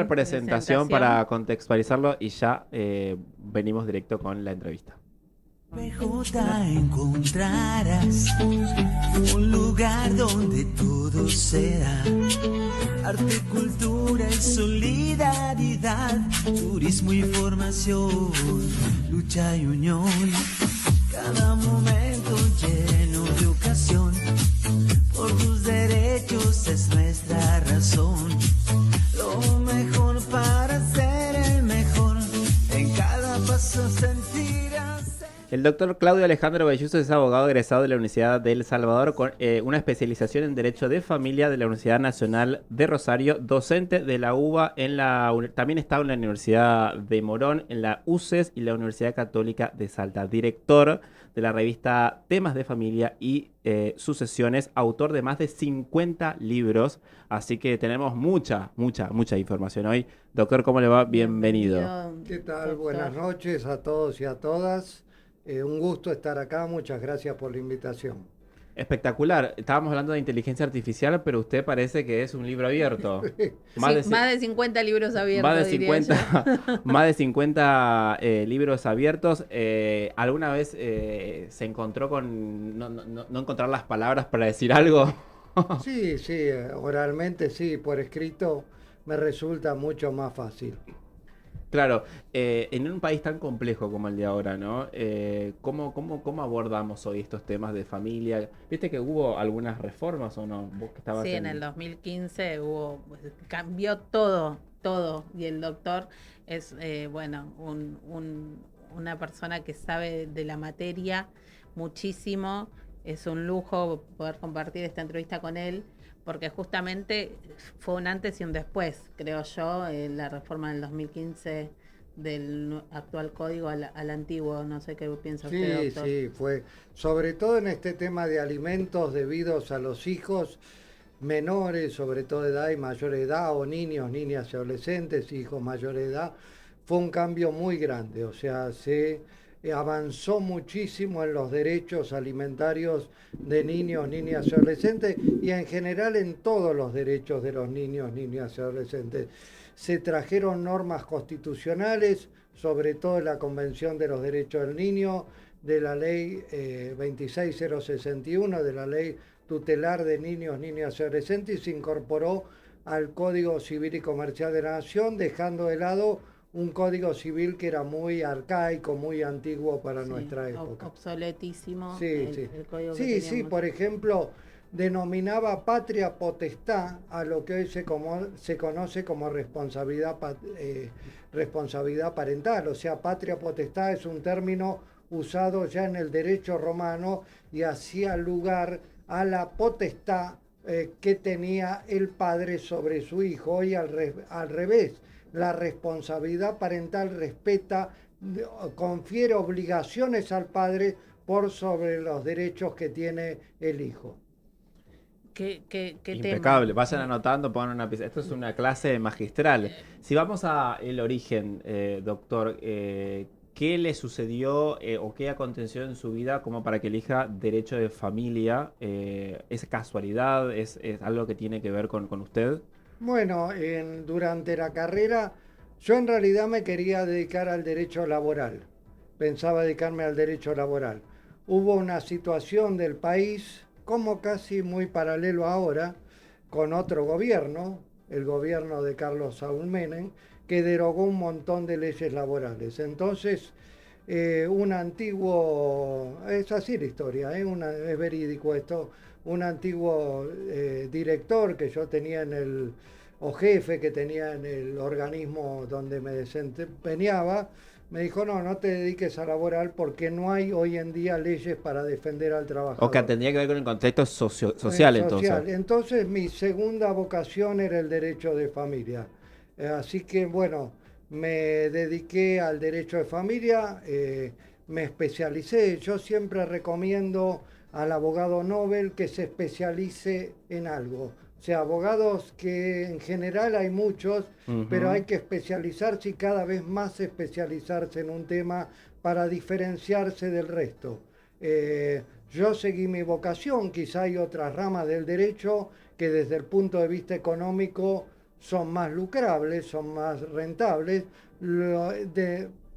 Presentación para contextualizarlo y ya venimos directo con la entrevista. PJ encontrarás un lugar donde todo será arte, cultura y solidaridad, turismo y formación, lucha y unión, cada momento lleno de ocasión, por tus derechos es nuestra razón, lo mejor para ser el mejor, en cada paso sentirás. El doctor Claudio Alejandro Belluso es abogado egresado de la Universidad de El Salvador con una especialización en Derecho de Familia de la Universidad Nacional de Rosario, docente de la UBA, también está en la Universidad de Morón, en la UCES y la Universidad Católica de Salta, director de la revista Temas de Familia y Sucesiones, autor de más de 50 libros, así que tenemos mucha información hoy. Doctor, ¿cómo le va? Bienvenido. ¿Qué tal? Buenas noches a todos y a todas. Un gusto estar acá, muchas gracias por la invitación. Espectacular. Estábamos hablando de inteligencia artificial, pero usted parece que es un libro abierto. Más de 50 libros abiertos. Más de 50, más de 50 libros abiertos. ¿Alguna vez se encontró con no encontrar las palabras para decir algo? Sí, oralmente sí, por escrito me resulta mucho más fácil. Claro, en un país tan complejo como el de ahora, ¿no? ¿Cómo abordamos hoy estos temas de familia? ¿Viste que hubo algunas reformas o no? Vos que estabas Sí, en el 2015 cambió todo. Y el doctor es, una persona que sabe de la materia muchísimo. Es un lujo poder compartir esta entrevista con él, porque justamente fue un antes y un después, creo yo, la reforma del 2015 del actual código al antiguo. No sé qué piensa usted, doctor. Sí, fue sobre todo en este tema de alimentos debidos a los hijos menores, sobre todo de edad y mayor edad, o niños, niñas y adolescentes, hijos mayor de edad, fue un cambio muy grande, o sea, se avanzó muchísimo en los derechos alimentarios de niños, niñas y adolescentes y en general en todos los derechos de los niños, niñas y adolescentes. Se trajeron normas constitucionales, sobre todo la Convención de los Derechos del Niño, de la Ley 26061, de la Ley Tutelar de Niños, Niñas y Adolescentes, y se incorporó al Código Civil y Comercial de la Nación, dejando de lado un código civil que era muy arcaico, muy antiguo para nuestra época. Obsoletísimo. El código que sí, teníamos. por ejemplo, denominaba patria potestad a lo que hoy se conoce como responsabilidad parental. O sea, patria potestad es un término usado ya en el derecho romano y hacía lugar a la potestad que tenía el padre sobre su hijo. Hoy al revés. La responsabilidad parental confiere obligaciones al padre por sobre los derechos que tiene el hijo. ¿Qué Impecable, tema? vayan anotando, pongan una pizarra. Esto es una clase magistral. Si vamos al origen, doctor, ¿qué le sucedió o qué aconteció en su vida como para que elija derecho de familia? ¿Es casualidad? ¿Es algo que tiene que ver con usted? Bueno, durante la carrera yo en realidad me quería dedicar al derecho laboral, pensaba dedicarme al derecho laboral. Hubo una situación del país, como casi muy paralelo ahora, con otro gobierno, el gobierno de Carlos Saúl Menem, que derogó un montón de leyes laborales. Entonces, es así la historia, es verídico esto, un antiguo director que yo tenía o jefe que tenía en el organismo donde me desempeñaba, me dijo, no te dediques a laboral porque no hay hoy en día leyes para defender al trabajador. O que tendría que ver con el contexto social, entonces. Entonces mi segunda vocación era el derecho de familia. Así que bueno, me dediqué al derecho de familia, me especialicé. Yo siempre recomiendo al abogado Nobel que se especialice en algo. O sea, abogados que en general hay muchos, pero hay que especializarse y cada vez más especializarse en un tema para diferenciarse del resto. Yo seguí mi vocación, quizá hay otras ramas del derecho que desde el punto de vista económico son más lucrables, son más rentables.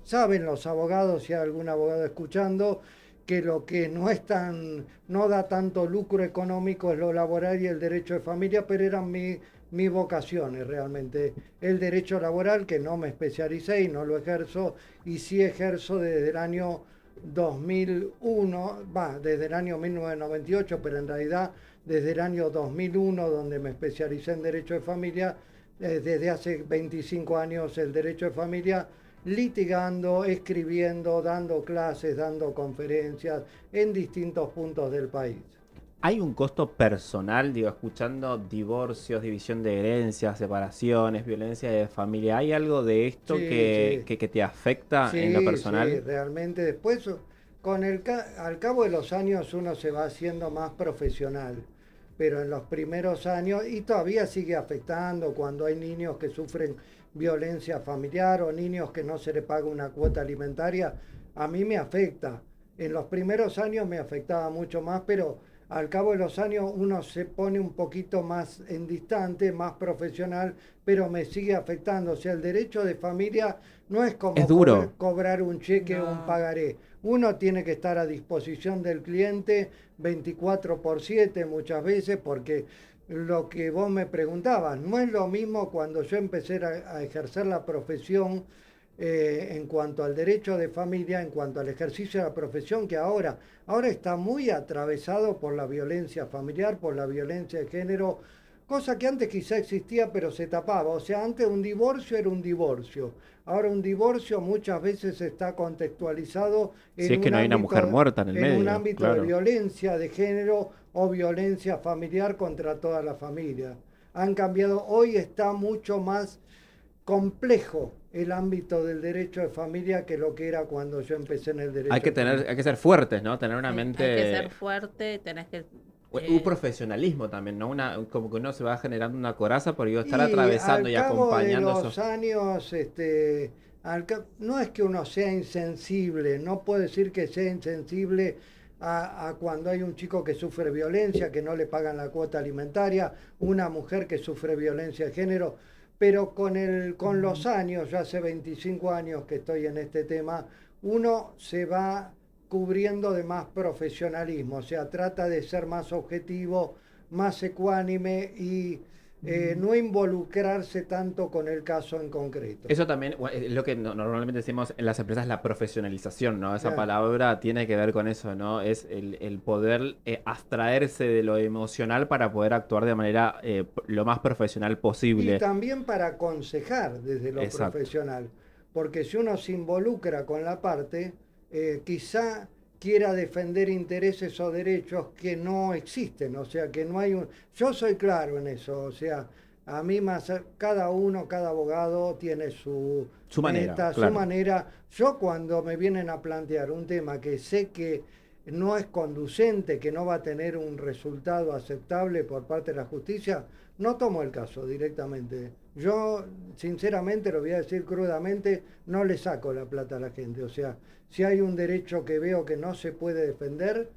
Saben los abogados, si hay algún abogado escuchando, que lo que no da tanto lucro económico es lo laboral y el derecho de familia, pero eran mis vocaciones realmente. El derecho laboral, que no me especialicé y no lo ejerzo, y sí ejerzo desde el año 2001, desde el año 1998, pero en realidad desde el año 2001, donde me especialicé en derecho de familia, desde hace 25 años el derecho de familia, litigando, escribiendo, dando clases, dando conferencias en distintos puntos del país. ¿Hay un costo personal, digo, escuchando divorcios, división de herencias, separaciones, violencia de familia? ¿Hay algo de esto Sí, que, sí. que te afecta en lo Sí, personal? sí, realmente después, al cabo de los años uno se va haciendo más profesional, pero en los primeros años, y todavía sigue afectando cuando hay niños que sufren violencia familiar o niños que no se le paga una cuota alimentaria, a mí me afecta. En los primeros años me afectaba mucho más, pero al cabo de los años uno se pone un poquito más en distante, más profesional, pero me sigue afectando. O sea, el derecho de familia no es Es como duro. cobrar un cheque o un No. pagaré. Uno tiene que estar a disposición del cliente 24/7 muchas veces, porque lo que vos me preguntabas, no es lo mismo cuando yo empecé a ejercer la profesión, en cuanto al derecho de familia, en cuanto al ejercicio de la profesión, que ahora. Ahora está muy atravesado por la violencia familiar, por la violencia de género, cosa que antes quizá existía pero se tapaba. O sea, antes un divorcio era un divorcio. Ahora un divorcio muchas veces está contextualizado Si es que no hay una mujer muerta en el en un medio, ámbito de claro. violencia de género o violencia familiar contra toda la familia. Han cambiado, hoy está mucho más complejo el ámbito del derecho de familia que lo que era cuando yo empecé en el Hay derecho que de familia. hay que ser fuertes, ¿no? Tener una Hay que ser mente, fuerte, tenés que... un eh, profesionalismo también, ¿no? Como que uno se va generando una coraza por digo, estar Y atravesando al y cabo de acompañando los esos. años, no es que uno sea insensible, no puedo decir que sea insensible a cuando hay un chico que sufre violencia, que no le pagan la cuota alimentaria, una mujer que sufre violencia de género, pero con los años, ya hace 25 años que estoy en este tema, uno se va cubriendo de más profesionalismo, o sea, trata de ser más objetivo, más ecuánime y no involucrarse tanto con el caso en concreto. Eso también es lo que normalmente decimos en las empresas, la profesionalización, ¿no? Esa Ya. palabra tiene que ver con eso, ¿no? Es el poder abstraerse de lo emocional para poder actuar de manera lo más profesional Y posible. también para aconsejar desde lo Exacto. profesional, porque si uno se involucra con la parte, quizá quiera defender intereses o derechos que no existen, o sea, que no hay un... Yo soy claro en eso, o sea, a mí más, cada uno, cada abogado tiene su Su manera, meta, su claro. manera. Yo cuando me vienen a plantear un tema que sé que no es conducente, que no va a tener un resultado aceptable por parte de la justicia, no tomo el caso directamente. Yo, sinceramente, lo voy a decir crudamente, no le saco la plata a la gente. O sea, si hay un derecho que veo que no se puede defender,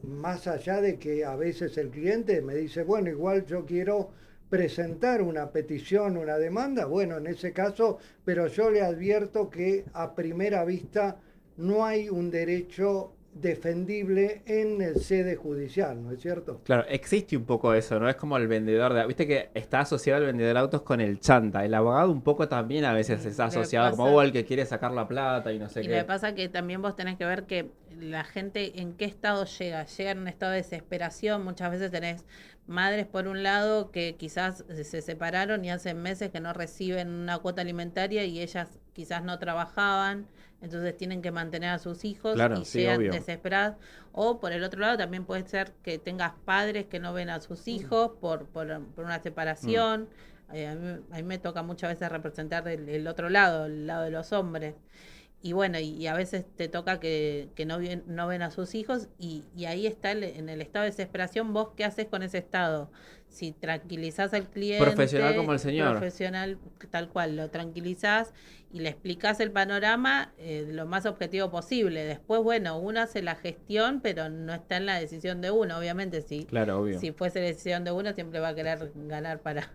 más allá de que a veces el cliente me dice, bueno, igual yo quiero presentar una petición, una demanda, bueno, en ese caso, pero yo le advierto que a primera vista no hay un derecho defendible en el sede judicial, ¿no es cierto? Claro, existe un poco eso, ¿no? Es como el vendedor de... Viste que está asociado el vendedor de autos con el chanta. El abogado un poco también a veces está le asociado como pasa- el que quiere sacar la plata y no sé Y lo que qué. pasa que también vos tenés que ver que la gente en qué estado llega. Llega en un estado de desesperación. Muchas veces tenés madres por un lado que quizás se separaron y hace meses que no reciben una cuota alimentaria y ellas quizás no trabajaban, entonces tienen que mantener a sus hijos Claro, y sí, llegan obvio. desesperadas. O por el otro lado también puede ser que tengas padres que no ven a sus hijos por una Mm. separación. A mí me toca muchas veces representar el otro lado, el lado de los hombres. y bueno, y a veces te toca que no ven a sus hijos y ahí está en el estado de desesperación. ¿Vos qué haces con ese estado? Si tranquilizás al Profesional como el cliente, señor. profesional tal cual, lo tranquilizás y le explicás el panorama lo más objetivo posible. Después, bueno, uno hace la gestión, pero no está en la decisión de uno. Obviamente, Claro, obvio. si fuese decisión de uno, siempre va a querer ganar para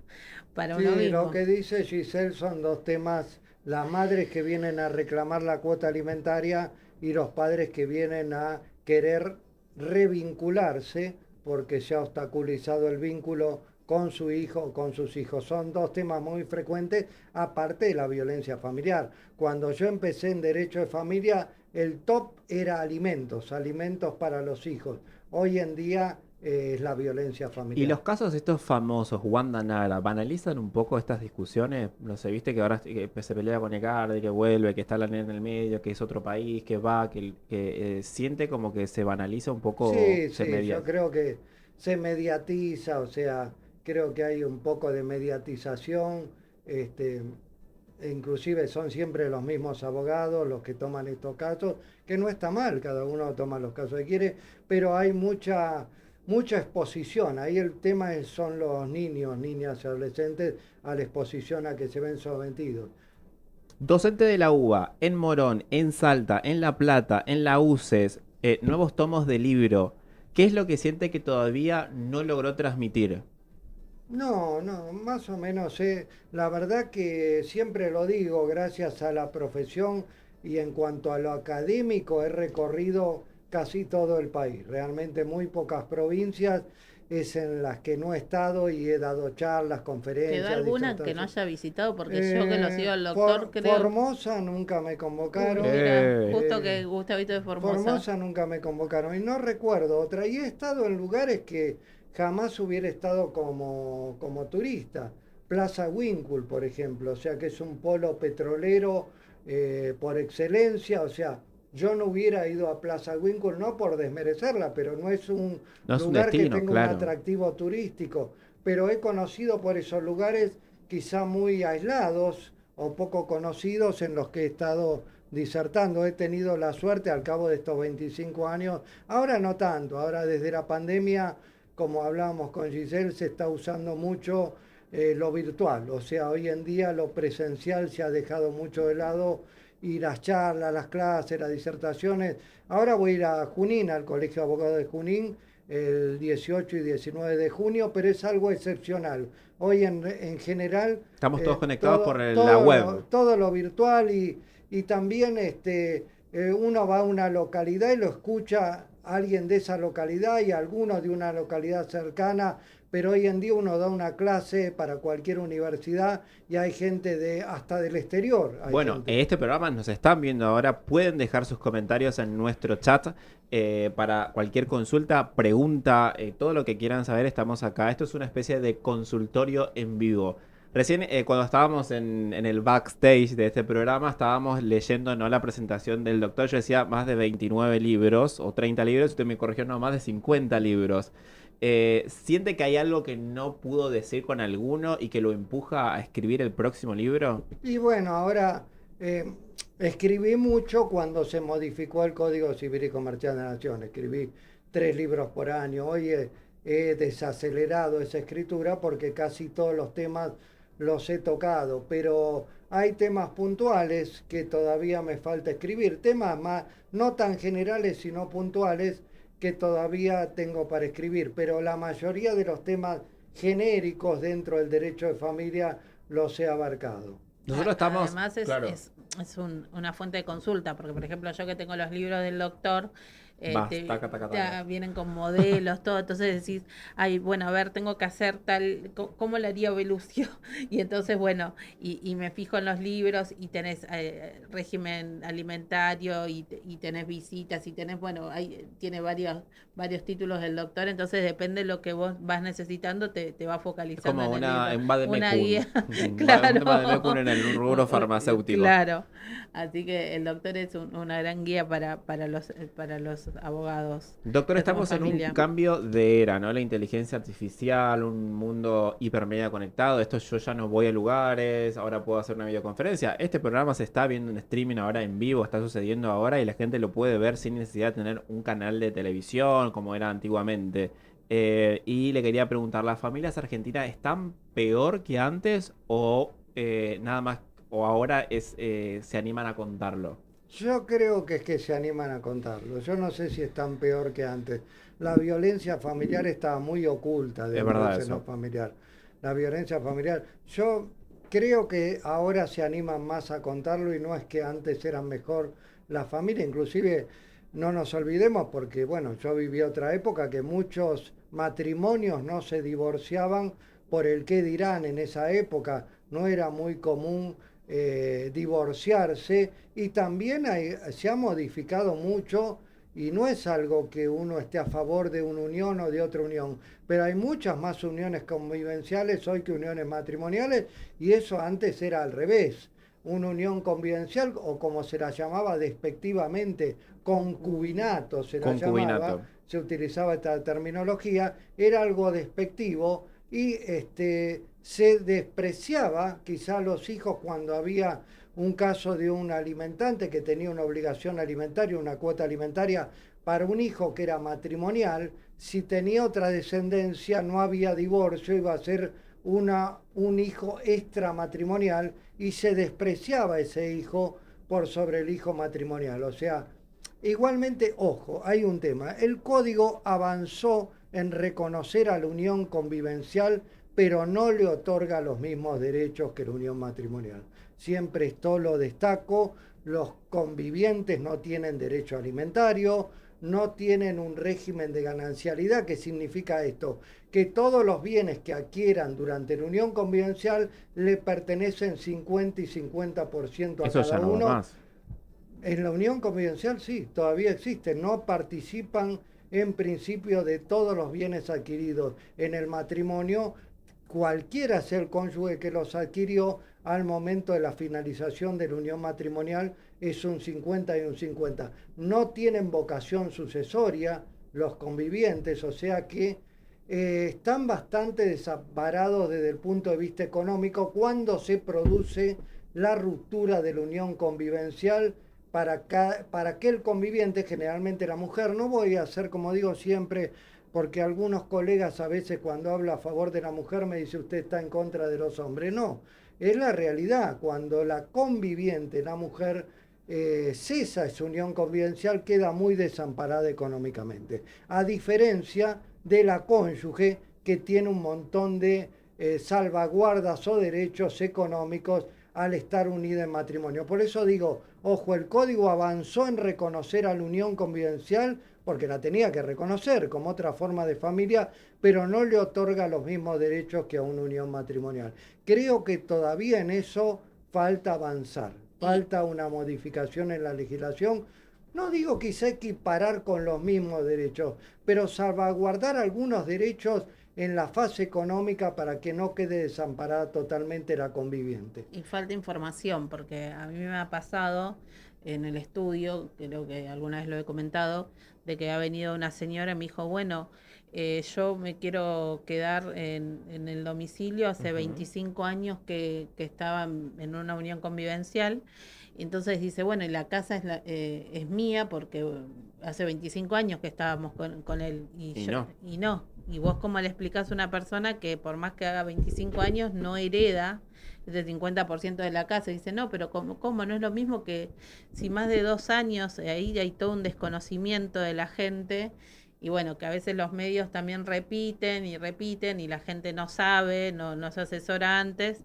uno Sí, lo mismo. que dice Giselle son dos temas, las madres que vienen a reclamar la cuota alimentaria y los padres que vienen a querer revincularse porque se ha obstaculizado el vínculo con su hijo o con sus hijos. Son dos temas muy frecuentes, aparte de la violencia familiar. Cuando yo empecé en Derecho de Familia, el top era alimentos, alimentos para los hijos. Hoy en día es la violencia Y familiar. los casos estos famosos, Wanda Nara, ¿banalizan un poco estas discusiones? No sé, viste que ahora se pelea con Ecardi, que vuelve, que está la nena en el medio, que es otro país, que va, que siente como que se banaliza un poco, Sí, se sí, media. yo creo que se mediatiza, o sea, creo que hay un poco de mediatización, este, e inclusive son siempre los mismos abogados los que toman estos casos, que no está mal, cada uno toma los casos que quiere, pero hay mucha exposición. Ahí el tema son los niños, niñas y adolescentes a la exposición a que se ven sometidos. Docente de la UBA, en Morón, en Salta, en La Plata, en la UCES, nuevos tomos de libro. ¿Qué es lo que siente que todavía no logró transmitir? No, no, más o menos, la verdad que siempre lo digo, gracias a la profesión y en cuanto a lo académico he recorrido casi todo el país. Realmente muy pocas provincias es en las que no he estado y he dado charlas, ¿Quedó conferencias, alguna que no disertaciones. haya visitado? Porque yo que lo sigo al doctor, creo. Formosa nunca me Uy, convocaron. mira, Eh, justo que Gustavito de Formosa. Formosa nunca me convocaron y no recuerdo otra. Y he estado en lugares que jamás hubiera estado como turista. Plaza Winkle, por ejemplo, o sea que es un polo petrolero por excelencia. O sea, yo no hubiera ido a Plaza Winkle, no por desmerecerla, pero no es un no es un lugar que destino, tenga un claro. atractivo turístico. Pero he conocido por esos lugares quizá muy aislados o poco conocidos en los que he estado disertando. He tenido la suerte al cabo de estos 25 años, ahora no tanto, ahora desde la pandemia, como hablábamos con Giselle, se está usando mucho lo virtual, o sea, hoy en día lo presencial se ha dejado mucho de lado y las charlas, las clases, las disertaciones. Ahora voy a ir a Junín, al Colegio de Abogados de Junín, el 18 y 19 de junio, pero es algo excepcional. Hoy en general Estamos todos conectados por la web. todo lo virtual y también uno va a una localidad y lo escucha alguien de esa localidad y algunos de una localidad cercana, pero hoy en día uno da una clase para cualquier universidad y hay gente hasta del exterior. Hay Bueno, gente. en este programa nos están viendo ahora. Pueden dejar sus comentarios en nuestro chat para cualquier consulta, pregunta, todo lo que quieran saber. Estamos acá. Esto es una especie de consultorio en vivo. Recién, cuando estábamos en el backstage de este programa, estábamos leyendo, ¿no?, la presentación del doctor. Yo decía más de 29 libros o 30 libros. Usted me corrigió, no, más de 50 libros. ¿Siente que hay algo que no pudo decir con alguno y que lo empuja a escribir el próximo libro? Y bueno, ahora escribí mucho cuando se modificó el Código Civil y Comercial de la Nación. Escribí 3 libros por año. Hoy he desacelerado esa escritura porque casi todos los temas los he tocado, pero hay temas puntuales que todavía me falta escribir, temas más, no tan generales sino puntuales que todavía tengo para escribir, pero la mayoría de los temas genéricos dentro del derecho de familia los he abarcado. Nosotros estamos, Además claro, una fuente de consulta, porque por ejemplo yo que tengo los libros del doctor, vas, taca, taca, taca. vienen con modelos, todo, entonces decís, ay, bueno, a ver, tengo que hacer tal, ¿cómo lo haría Belucio? Y entonces, bueno, y me fijo en los libros y tenés régimen alimentario y tenés visitas y tenés, bueno, tiene varios títulos del doctor, entonces depende de lo que vos vas necesitando, te va Es focalizando como en el libro. un vademecum. Una guía, Un claro. vademecum en el rubro farmacéutico. Claro. Así que el doctor es una gran guía para los abogados Doctor, que somos estamos en un familia. cambio de era, ¿no? La inteligencia artificial, un mundo hipermedia conectado. Esto yo ya no voy a lugares, ahora puedo hacer una videoconferencia. Este programa se está viendo en streaming ahora en vivo, está sucediendo ahora y la gente lo puede ver sin necesidad de tener un canal de televisión como era antiguamente. Y le quería preguntar, ¿las familias argentinas están peor que antes o nada más, o ahora se animan a contarlo? Yo creo que es que se animan a contarlo. Yo no sé si están peor que antes. La violencia familiar estaba muy oculta Es dentro del verdad seno eso. familiar. La violencia familiar. Yo creo que ahora se animan más a contarlo y no es que antes eran mejor la familia. Inclusive no nos olvidemos porque, bueno, yo viví otra época que muchos matrimonios no se divorciaban por el qué dirán en esa época. No era muy común divorciarse y también se ha modificado mucho y no es algo que uno esté a favor de una unión o de otra unión, pero hay muchas más uniones convivenciales hoy que uniones matrimoniales y eso antes era al revés. Una unión convivencial o como se la llamaba despectivamente, concubinato se la llamaba, Concubinato. se utilizaba esta terminología, era algo despectivo y se despreciaba quizá a los hijos cuando había un caso de un alimentante que tenía una obligación alimentaria, una cuota alimentaria para un hijo que era matrimonial, si tenía otra descendencia no había divorcio, iba a ser un hijo extramatrimonial y se despreciaba ese hijo por sobre el hijo matrimonial. O sea, igualmente, ojo, hay un tema. El código avanzó en reconocer a la unión convivencial, pero no le otorga los mismos derechos que la unión matrimonial. Siempre esto lo destaco, los convivientes no tienen derecho alimentario, no tienen un régimen de ganancialidad. ¿Qué significa esto? Que todos los bienes que adquieran durante la unión convivencial le pertenecen 50 y 50% a Eso ya cada no va uno. más. En la unión convivencial sí, todavía existe, no participan en principio de todos los bienes adquiridos. En el matrimonio, cualquiera sea el cónyuge que los adquirió, al momento de la finalización de la unión matrimonial es un 50 y un 50. No tienen vocación sucesoria los convivientes, o sea que están bastante desamparados desde el punto de vista económico cuando se produce la ruptura de la unión convivencial para aquel conviviente, generalmente la mujer. No voy a hacer como digo siempre, porque algunos colegas a veces cuando hablo a favor de la mujer me dice usted está en contra de los hombres. No, es la realidad. Cuando la conviviente, la mujer, cesa esa unión convivencial, queda muy desamparada económicamente. A diferencia de la cónyuge que tiene un montón de salvaguardas o derechos económicos al estar unida en matrimonio. Por eso digo, ojo, el código avanzó en reconocer a la unión convivencial porque la tenía que reconocer como otra forma de familia, pero no le otorga los mismos derechos que a una unión matrimonial. Creo que todavía en eso falta avanzar, Y, falta una modificación en la legislación. No digo quizá equiparar con los mismos derechos, pero salvaguardar algunos derechos en la fase económica para que no quede desamparada totalmente la conviviente. y falta información, porque a mí me ha pasado en el estudio, creo que alguna vez lo he comentado, de que ha venido una señora y me dijo, bueno, yo me quiero quedar en el domicilio, hace Ujú. 25 años que estaba en una unión convivencial, entonces dice, bueno, y la casa es mía porque hace 25 años que estábamos con él, Y no. y no, y vos cómo le explicás a una persona que por más que haga 25 años no hereda ese 50% de la casa? Y dice, no, pero ¿cómo? No es lo mismo que si más de 2 años, ahí hay todo un desconocimiento de la gente. Y bueno, que a veces los medios también repiten y la gente no sabe, no se asesora antes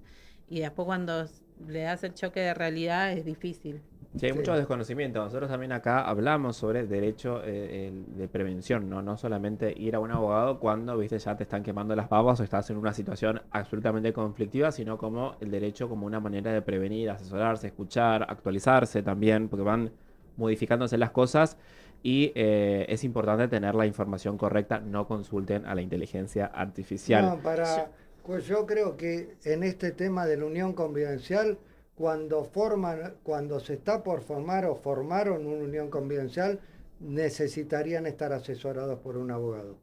y después cuando le das el choque de realidad es difícil. Sí, hay mucho Sí. desconocimiento. Nosotros también acá hablamos sobre derecho de prevención, ¿no? No solamente ir a un abogado cuando, viste, ya te están quemando las papas o estás en una situación absolutamente conflictiva, sino como el derecho como una manera de prevenir, asesorarse, escuchar, actualizarse también, porque van modificándose las cosas y es importante tener la información correcta. No consulten a la inteligencia artificial. No, Yo- pues yo creo que en este tema de la unión convivencial, cuando se está por formar o formaron una unión convivencial, necesitarían estar asesorados por un abogado.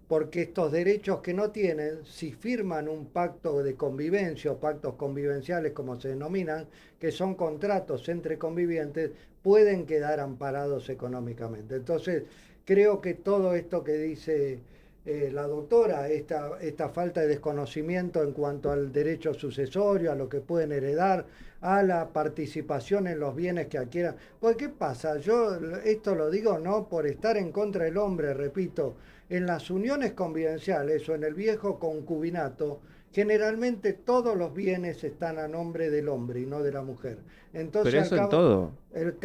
Porque estos derechos que no tienen, si firman un pacto de convivencia o pactos convivenciales, como se denominan, que son contratos entre convivientes, pueden quedar amparados económicamente. Entonces, creo que todo esto que dice la doctora, esta falta de desconocimiento en cuanto al derecho sucesorio, a lo que pueden heredar, a la participación en los bienes que adquieran. Pues, ¿qué pasa? Yo esto lo digo no por estar en contra del hombre, repito, en las uniones convivenciales o en el viejo concubinato, generalmente todos los bienes están a nombre del hombre y no de la mujer. Entonces, Pero eso en todo.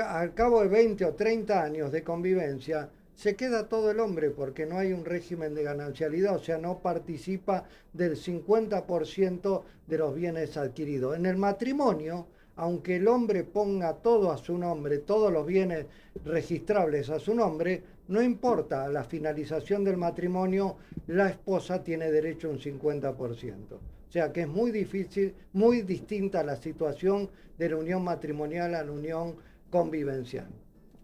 al cabo de 20 o 30 años de convivencia, se queda todo el hombre porque no hay un régimen de ganancialidad, o sea, no participa del 50% de los bienes adquiridos. En el matrimonio, aunque el hombre ponga todo a su nombre, todos los bienes registrables a su nombre, no importa, a la finalización del matrimonio, la esposa tiene derecho a un 50%. O sea que es muy difícil, muy distinta la situación de la unión matrimonial a la unión convivencial.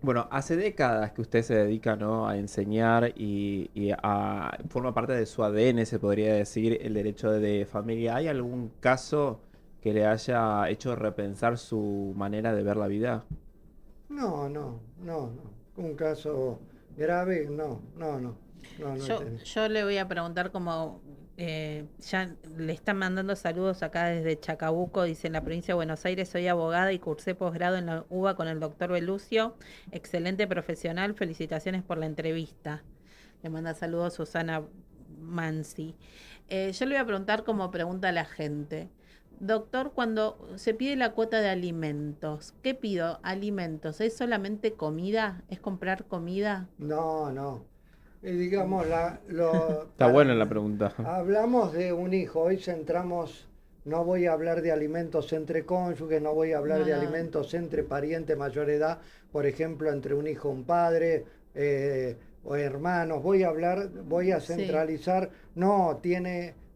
Bueno, hace décadas que usted se dedica, ¿no?, a enseñar forma parte de su ADN, se podría decir, el derecho de familia. ¿Hay algún caso que le haya hecho repensar su manera de ver la vida? No. Un caso grave, no Yo le voy a preguntar como ya le están mandando saludos acá desde Chacabuco, dice en la provincia de Buenos Aires, soy abogada y cursé posgrado en la UBA con el doctor Belucio, excelente profesional, felicitaciones por la entrevista. Le manda saludos Susana Mansi. Yo le voy a preguntar como pregunta a la gente. Doctor, cuando se pide la cuota de alimentos, ¿qué pido? Alimentos, ¿es solamente comida? ¿Es comprar comida? No. Digamos, Está buena la pregunta. hablamos de un hijo, hoy centramos, no voy a hablar de alimentos entre cónyuges, no voy a hablar de alimentos entre parientes mayor edad, por ejemplo, entre un hijo y un padre, o hermanos, voy a centralizar,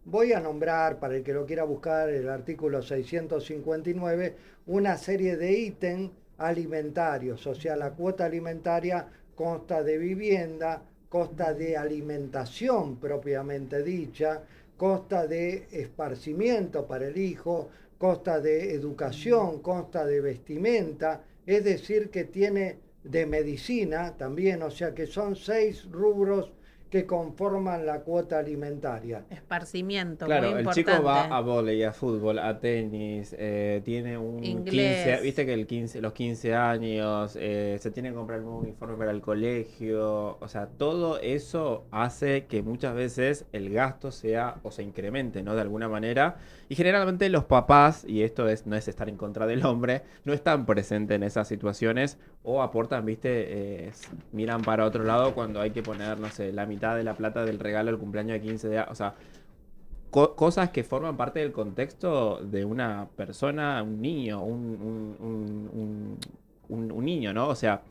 voy a nombrar, para el que lo quiera buscar, el artículo 659, una serie de ítems alimentarios, o sea, la cuota alimentaria consta de vivienda, consta de alimentación propiamente dicha, consta de esparcimiento para el hijo, consta de educación, consta de vestimenta, es decir, que tiene de medicina también, o sea que son 6 rubros que conforman la cuota alimentaria. Esparcimiento, Claro, muy el importante. chico va a vóley, a fútbol, a tenis, tiene un Inglés. 15, viste que los 15 años, se tiene que comprar un uniforme para el colegio, o sea, todo eso hace que muchas veces el gasto sea o se incremente, ¿no? De alguna manera, y generalmente los papás, y esto no es estar en contra del hombre, no están presentes en esas situaciones o aportan, viste, miran para otro lado cuando hay que poner, no sé, la mitad de la plata del regalo del cumpleaños de 15 de, o sea, cosas que forman parte del contexto de una persona, un niño, un niño, ¿no? O sea,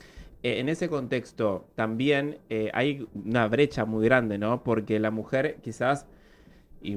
en ese contexto también hay una brecha muy grande, ¿no? Porque la mujer quizás, y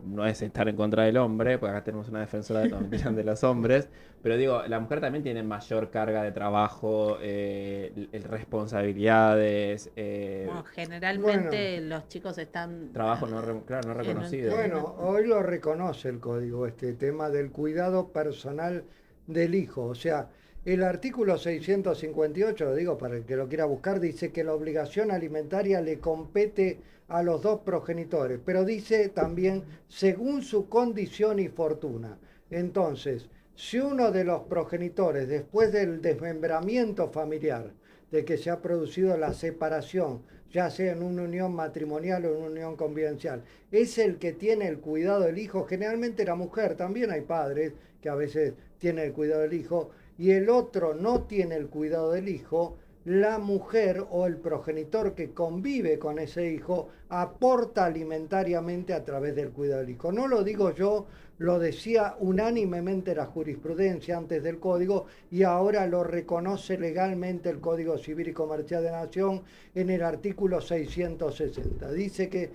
no es estar en contra del hombre, porque acá tenemos una defensora de los hombres, pero digo, la mujer también tiene mayor carga de trabajo, responsabilidades. Bueno, generalmente los chicos están... Trabajo no reconocido. Bueno, hoy lo reconoce el código, este tema del cuidado personal del hijo. O sea, el artículo 658, lo digo para el que lo quiera buscar, dice que la obligación alimentaria le compete a los dos progenitores, pero dice también según su condición y fortuna. Entonces, si uno de los progenitores, después del desmembramiento familiar, de que se ha producido la separación, ya sea en una unión matrimonial o en una unión convivencial, es el que tiene el cuidado del hijo, generalmente la mujer, también hay padres que a veces tienen el cuidado del hijo, y el otro no tiene el cuidado del hijo, la mujer o el progenitor que convive con ese hijo aporta alimentariamente a través del cuidado del hijo. No lo digo yo, lo decía unánimemente la jurisprudencia antes del Código y ahora lo reconoce legalmente el Código Civil y Comercial de la Nación en el artículo 660. Dice que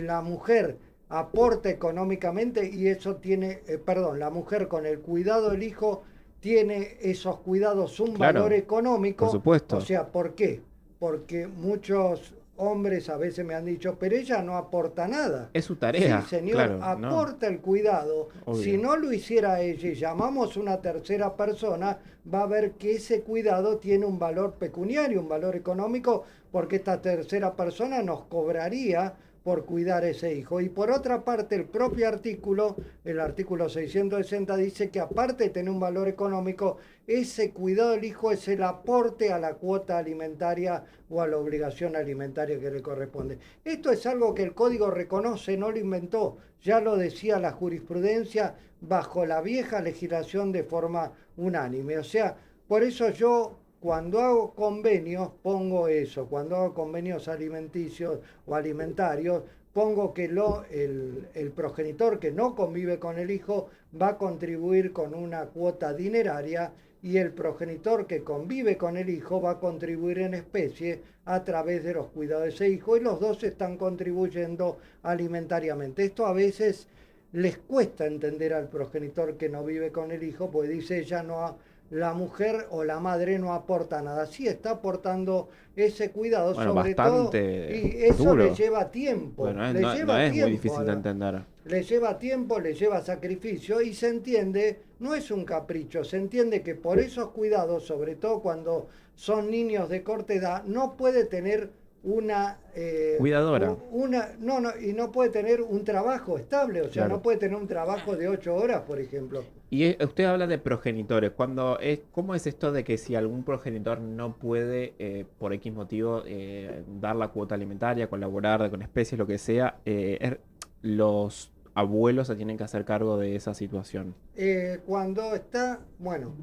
la mujer aporta económicamente y eso tiene, perdón, la mujer con el cuidado del hijo tiene esos cuidados un Claro, valor económico. por supuesto. O sea, ¿por qué? Porque muchos hombres a veces me han dicho, pero ella no aporta nada. Es su tarea. Sí, señor, Claro, ¿no? aporta el cuidado. Obvio. Si no lo hiciera ella y llamamos una tercera persona, va a ver que ese cuidado tiene un valor pecuniario, un valor económico, porque esta tercera persona nos cobraría por cuidar ese hijo. Y por otra parte, el propio artículo, el artículo 660, dice que aparte de tener un valor económico, ese cuidado del hijo es el aporte a la cuota alimentaria o a la obligación alimentaria que le corresponde. Esto es algo que el Código reconoce, no lo inventó, ya lo decía la jurisprudencia bajo la vieja legislación de forma unánime. O sea, por eso yo cuando hago convenios pongo eso, cuando hago convenios alimenticios o alimentarios, pongo que el progenitor que no convive con el hijo va a contribuir con una cuota dineraria y el progenitor que convive con el hijo va a contribuir en especie a través de los cuidados de ese hijo y los dos están contribuyendo alimentariamente. Esto a veces les cuesta entender al progenitor que no vive con el hijo, pues dice ella la mujer o la madre no aporta nada. Sí está aportando ese cuidado, Bueno, sobre todo, bastante y eso duro. le lleva tiempo. Bueno, le no lleva es muy tiempo difícil de entender. le lleva tiempo, le lleva sacrificio y se entiende, no es un capricho, se entiende que por esos cuidados, sobre todo cuando son niños de corta edad, no puede tener una Cuidadora. y no puede tener un trabajo estable, o sea, Claro. no puede tener un trabajo de 8 horas, por ejemplo. Y usted habla de progenitores. ¿Cómo es esto de que si algún progenitor no puede, por X motivo, dar la cuota alimentaria, colaborar con especies, lo que sea, los abuelos se tienen que hacer cargo de esa situación? Bueno,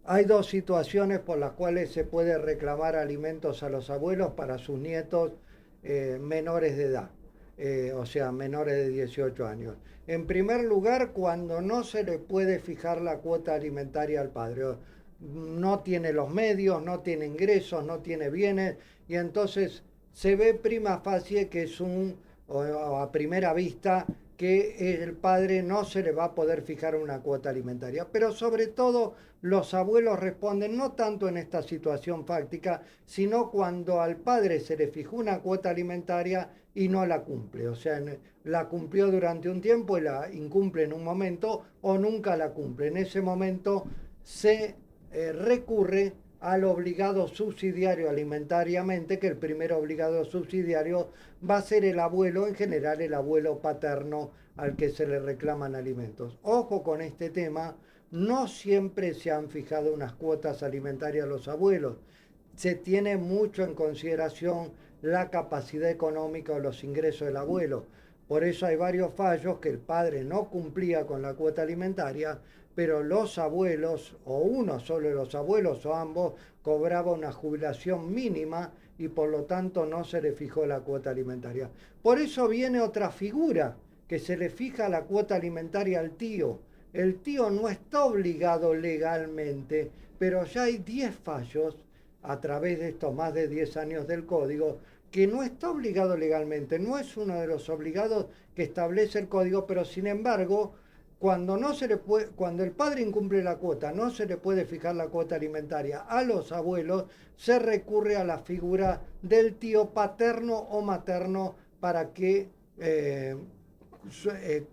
hay dos situaciones por las cuales se puede reclamar alimentos a los abuelos para sus nietos menores de edad, o sea, menores de 18 años. En primer lugar, cuando no se le puede fijar la cuota alimentaria al padre, no tiene los medios, no tiene ingresos, no tiene bienes, y entonces se ve prima facie que es o a primera vista, que el padre no se le va a poder fijar una cuota alimentaria. Pero sobre todo los abuelos responden no tanto en esta situación fáctica, sino cuando al padre se le fijó una cuota alimentaria y no la cumple. O sea, la cumplió durante un tiempo y la incumple en un momento o nunca la cumple. En ese momento se recurre al obligado subsidiario alimentariamente, que el primer obligado subsidiario va a ser el abuelo, en general el abuelo paterno al que se le reclaman alimentos. Ojo con este tema, no siempre se han fijado unas cuotas alimentarias a los abuelos. Se tiene mucho en consideración la capacidad económica o los ingresos del abuelo. Por eso hay varios fallos que el padre no cumplía con la cuota alimentaria, pero los abuelos, o uno solo de los abuelos o ambos, cobraba una jubilación mínima y por lo tanto no se le fijó la cuota alimentaria. Por eso viene otra figura, que se le fija la cuota alimentaria al tío. El tío no está obligado legalmente, pero ya hay 10 fallos a través de estos más de 10 años del Código, que no está obligado legalmente, no es uno de los obligados que establece el Código, pero sin embargo, cuando el padre incumple la cuota, no se le puede fijar la cuota alimentaria a los abuelos, se recurre a la figura del tío paterno o materno para que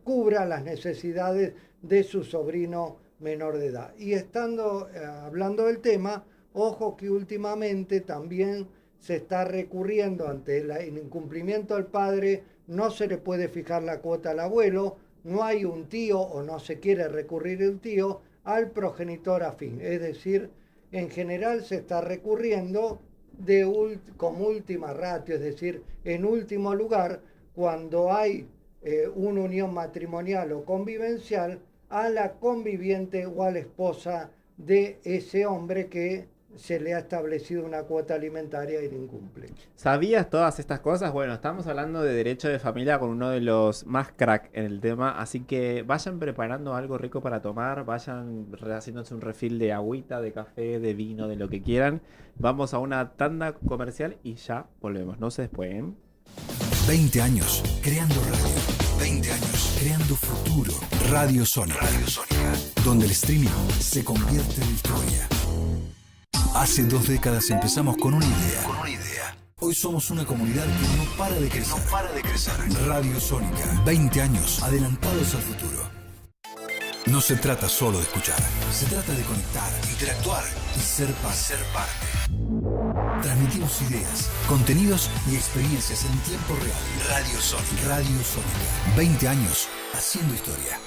cubra las necesidades de su sobrino menor de edad. Y hablando del tema, ojo que últimamente también se está recurriendo ante el incumplimiento del padre, no se le puede fijar la cuota al abuelo, no hay un tío o no se quiere recurrir un tío al progenitor afín. Es decir, en general se está recurriendo como última ratio, es decir, en último lugar, cuando hay una unión matrimonial o convivencial, a la conviviente o a la esposa de ese hombre que se le ha establecido una cuota alimentaria y la incumple. ¿Sabías todas estas cosas? Bueno, estamos hablando de derecho de familia con uno de los más crack en el tema, así que vayan preparando algo rico para tomar, vayan haciéndose un refill de agüita, de café, de vino, de lo que quieran. Vamos a una tanda comercial y ya volvemos. No se despeguen. 20 años creando radio. 20 años creando futuro. Radio Sónica. Radio Sónica. Donde el streaming se convierte en historia. Hace 2 décadas empezamos con una idea. Hoy somos una comunidad que no para de crecer. Radio Sónica. 20 años adelantados al futuro. No se trata solo de escuchar. Se trata de conectar, interactuar y ser parte. Transmitimos ideas, contenidos y experiencias en tiempo real. Radio Sónica. Radio Sónica. 20 años haciendo historia.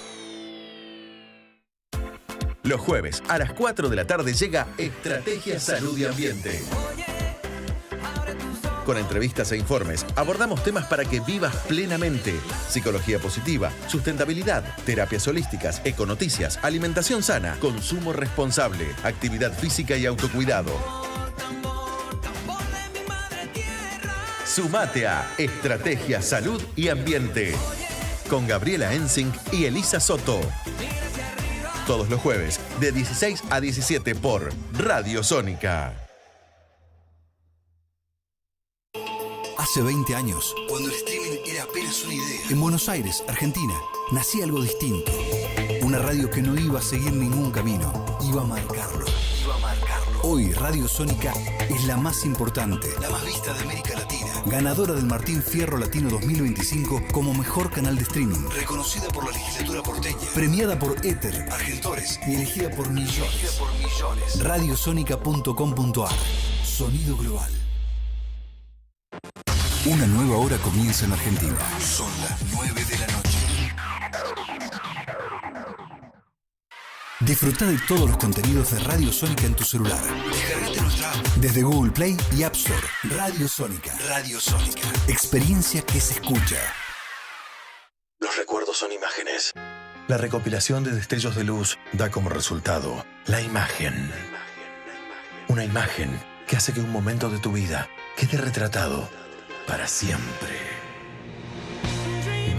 Los jueves a las 4 de la tarde llega Estrategia Salud y Ambiente. Con entrevistas e informes abordamos temas para que vivas plenamente. Psicología positiva, sustentabilidad, terapias holísticas, econoticias, alimentación sana, consumo responsable, actividad física y autocuidado. Sumate a Estrategia Salud y Ambiente con Gabriela Ensink y Elisa Soto. Todos los jueves de 16 a 17 por Radio Sónica. Hace 20 años, cuando el streaming era apenas una idea, en Buenos Aires, Argentina, nacía algo distinto. Una radio que no iba a seguir ningún camino, iba a marcarlo. Hoy Radio Sónica es la más importante, la más vista de América Latina. Ganadora del Martín Fierro Latino 2025 como mejor canal de streaming. Reconocida por la legislatura porteña. Premiada por Éter, Argentores y elegida por millones. Radiosónica.com.ar. Sonido global. Una nueva hora comienza en Argentina. Son las 9 de la noche. Disfruta de todos los contenidos de Radio Sónica en tu celular. Descargate nuestra app desde Google Play y App Store. Radio Sónica. Radio Sónica. Experiencia que se escucha. Los recuerdos son imágenes. La recopilación de destellos de luz da como resultado la imagen. Una imagen que hace que un momento de tu vida quede retratado para siempre.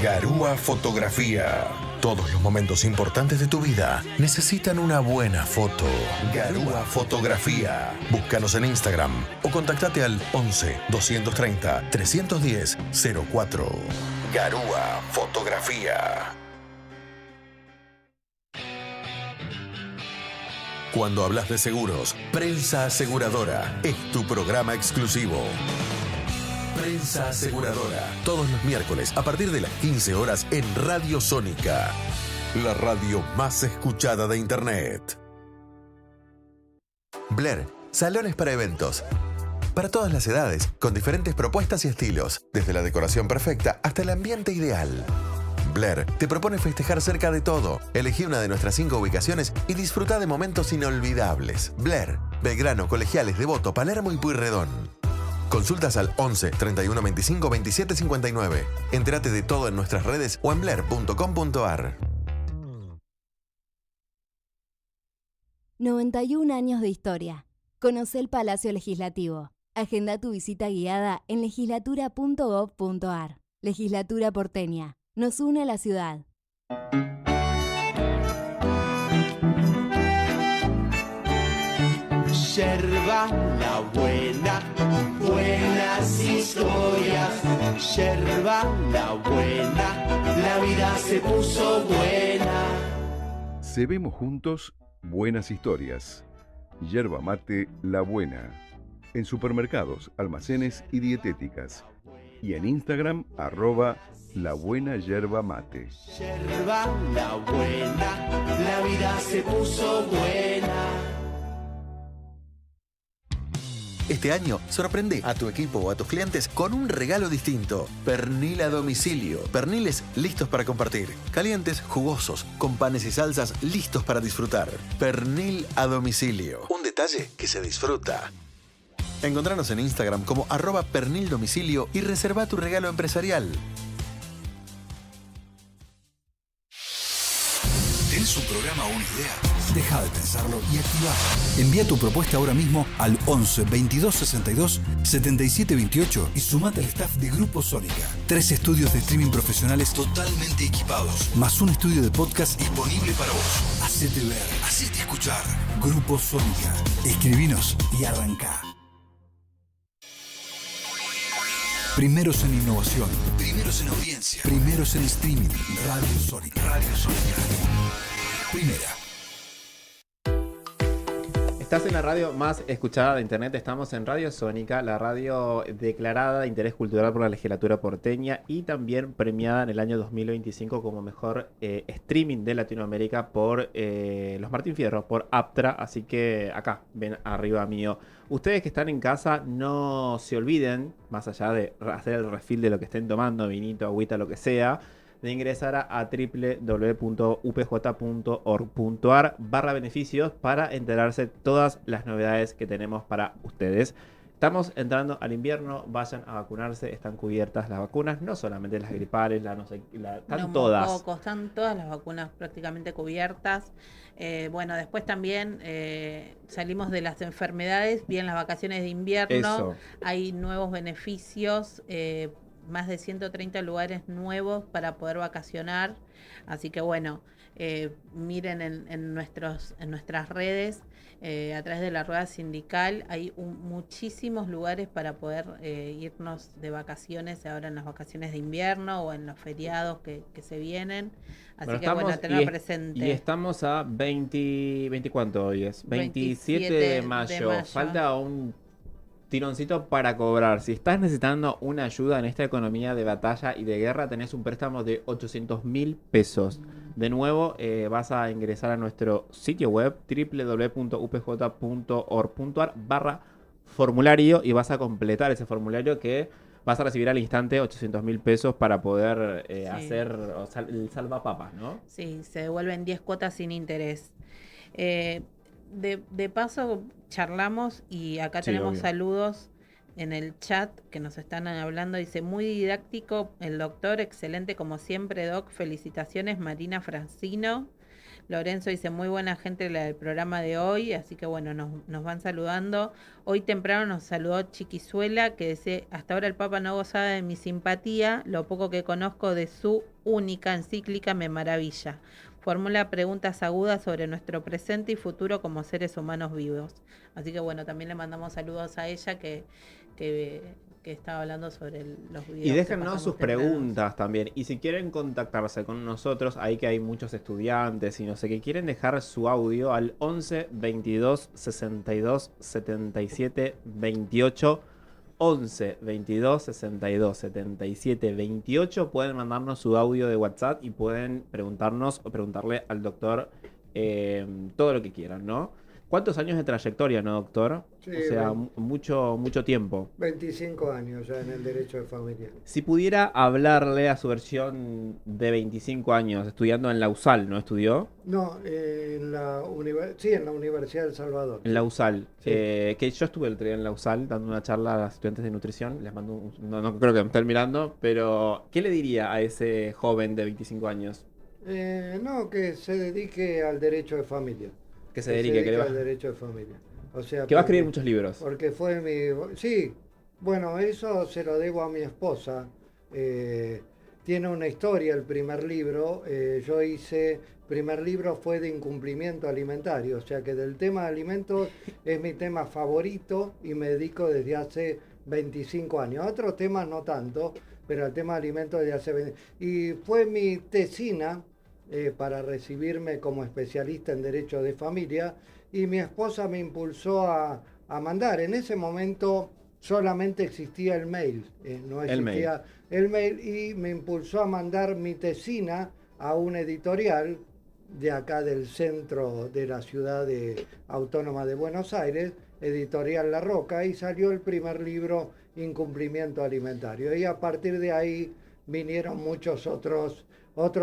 Garúa Fotografía. Todos los momentos importantes de tu vida necesitan una buena foto. Garúa Fotografía. Búscanos en Instagram o contactate al 11 230 310 04. Garúa Fotografía. Cuando hablas de seguros, Prensa Aseguradora es tu programa exclusivo. Prensa Aseguradora, todos los miércoles a partir de las 15 horas en Radio Sónica, la radio más escuchada de Internet. Blair, salones para eventos. Para todas las edades, con diferentes propuestas y estilos, desde la decoración perfecta hasta el ambiente ideal. Blair te propone festejar cerca de todo. Elegí una de nuestras 5 ubicaciones y disfruta de momentos inolvidables. Blair, Belgrano, Colegiales, Devoto, Palermo y Pueyrredón. Consultas al 11 31 25 27 59. Entérate de todo en nuestras redes o en blair.com.ar. 91 años de historia. Conoce el Palacio Legislativo. Agenda tu visita guiada en legislatura.gov.ar. Legislatura porteña. Nos une a la ciudad. Yerba la buena, buenas historias. Yerba la buena, la vida se puso buena. Cebemos juntos buenas historias. Yerba mate La Buena. En supermercados, almacenes y dietéticas. Y en Instagram, @labuenayerbamate. Yerba la buena, la vida se puso buena. Este año, sorprende a tu equipo o a tus clientes con un regalo distinto. Pernil a domicilio. Perniles listos para compartir. Calientes, jugosos, con panes y salsas listos para disfrutar. Pernil a domicilio. Un detalle que se disfruta. Encontranos en Instagram como @pernildomicilio y reserva tu regalo empresarial. ¿Tenés un programa o una idea? Deja de pensarlo y activalo. Envía tu propuesta ahora mismo al 11 22 62 77 28 y sumate al staff de Grupo Sónica. 3 estudios de streaming profesionales totalmente equipados, más un estudio de podcast disponible para vos. Hacete ver, hacete escuchar. Grupo Sónica. Escribinos y arrancá. Primeros en innovación. Primeros en audiencia. Primeros en streaming. Radio Sónica. Radio Sónica. Primera. Estás en la radio más escuchada de internet, estamos en Radio Sónica, la radio declarada de interés cultural por la legislatura porteña y también premiada en el año 2025 como mejor streaming de Latinoamérica por los Martín Fierro, por Aptra, así que acá, ven arriba mío. Ustedes que están en casa, no se olviden, más allá de hacer el refill de lo que estén tomando, vinito, agüita, lo que sea, de ingresar a www.upj.org.ar/beneficios para enterarse de todas las novedades que tenemos para ustedes. Estamos entrando al invierno, vayan a vacunarse, están cubiertas las vacunas, no solamente las gripales, están todas. Están todas las vacunas prácticamente cubiertas. Bueno, después también salimos de las enfermedades, bien las vacaciones de invierno, Eso. Hay nuevos beneficios, más de 130 lugares nuevos para poder vacacionar, así que bueno, miren en nuestras redes, a través de la rueda sindical, hay muchísimos lugares para poder irnos de vacaciones ahora en las vacaciones de invierno o en los feriados que se vienen, así que bueno, tenerlo presente. Y estamos a 20 ¿cuánto hoy es? 27 de mayo. Falta un tironcito para cobrar. Si estás necesitando una ayuda en esta economía de batalla y de guerra, tenés un préstamo de 800.000 pesos. De nuevo, vas a ingresar a nuestro sitio web www.upj.org.ar/formulario y vas a completar ese formulario que vas a recibir al instante 800.000 pesos para poder hacer el salvapapas, ¿no? Sí, se devuelven 10 cuotas sin interés. De paso charlamos y acá tenemos obvio. Saludos en el chat que nos están hablando. Dice, muy didáctico el doctor, excelente como siempre, Doc, felicitaciones. Marina Francino. Lorenzo dice, muy buena gente la del programa de hoy, así que bueno, nos van saludando. Hoy temprano nos saludó Chiquizuela, que dice, hasta ahora el Papa no gozaba de mi simpatía, lo poco que conozco de su única encíclica me maravilla. Formula preguntas agudas sobre nuestro presente y futuro como seres humanos vivos. Así que bueno, también le mandamos saludos a ella que estaba hablando sobre los videos. Y déjennos sus preguntas también. Y si quieren contactarse con nosotros, ahí que hay muchos estudiantes y no sé qué, quieren dejar su audio al 11 22 62 77 28. 11 22 62 77 28. Pueden mandarnos su audio de WhatsApp y pueden preguntarnos o preguntarle al doctor todo lo que quieran, ¿no? ¿Cuántos años de trayectoria, no, doctor? Sí, o sea, mucho tiempo. 25 años ya en el derecho de familia. Si pudiera hablarle a su versión de 25 años, estudiando en la USAL, ¿no estudió? No, en la Universidad del Salvador. En la USAL. Sí. Que yo estuve el otro día en la USAL dando una charla a los estudiantes de nutrición. Les mando no creo que me estén mirando, pero ¿qué le diría a ese joven de 25 años? No, que se dedique al derecho de familia. Que se dedique, al derecho de familia. O sea, que va a escribir muchos libros. Porque fue Sí, bueno, eso se lo debo a mi esposa. Tiene una historia el primer libro. Primer libro fue de incumplimiento alimentario. O sea que del tema de alimentos es mi tema favorito y me dedico desde hace 25 años. A otros temas no tanto, pero al tema de alimentos desde hace 20. Y fue mi tesina para recibirme como especialista en Derecho de Familia, y mi esposa me impulsó a mandar. En ese momento solamente existía el mail, no existía el mail, y me impulsó a mandar mi tesina a una editorial de acá del centro de la ciudad autónoma de Buenos Aires, Editorial La Roca, y salió el primer libro, Incumplimiento Alimentario. Y a partir de ahí vinieron muchos otros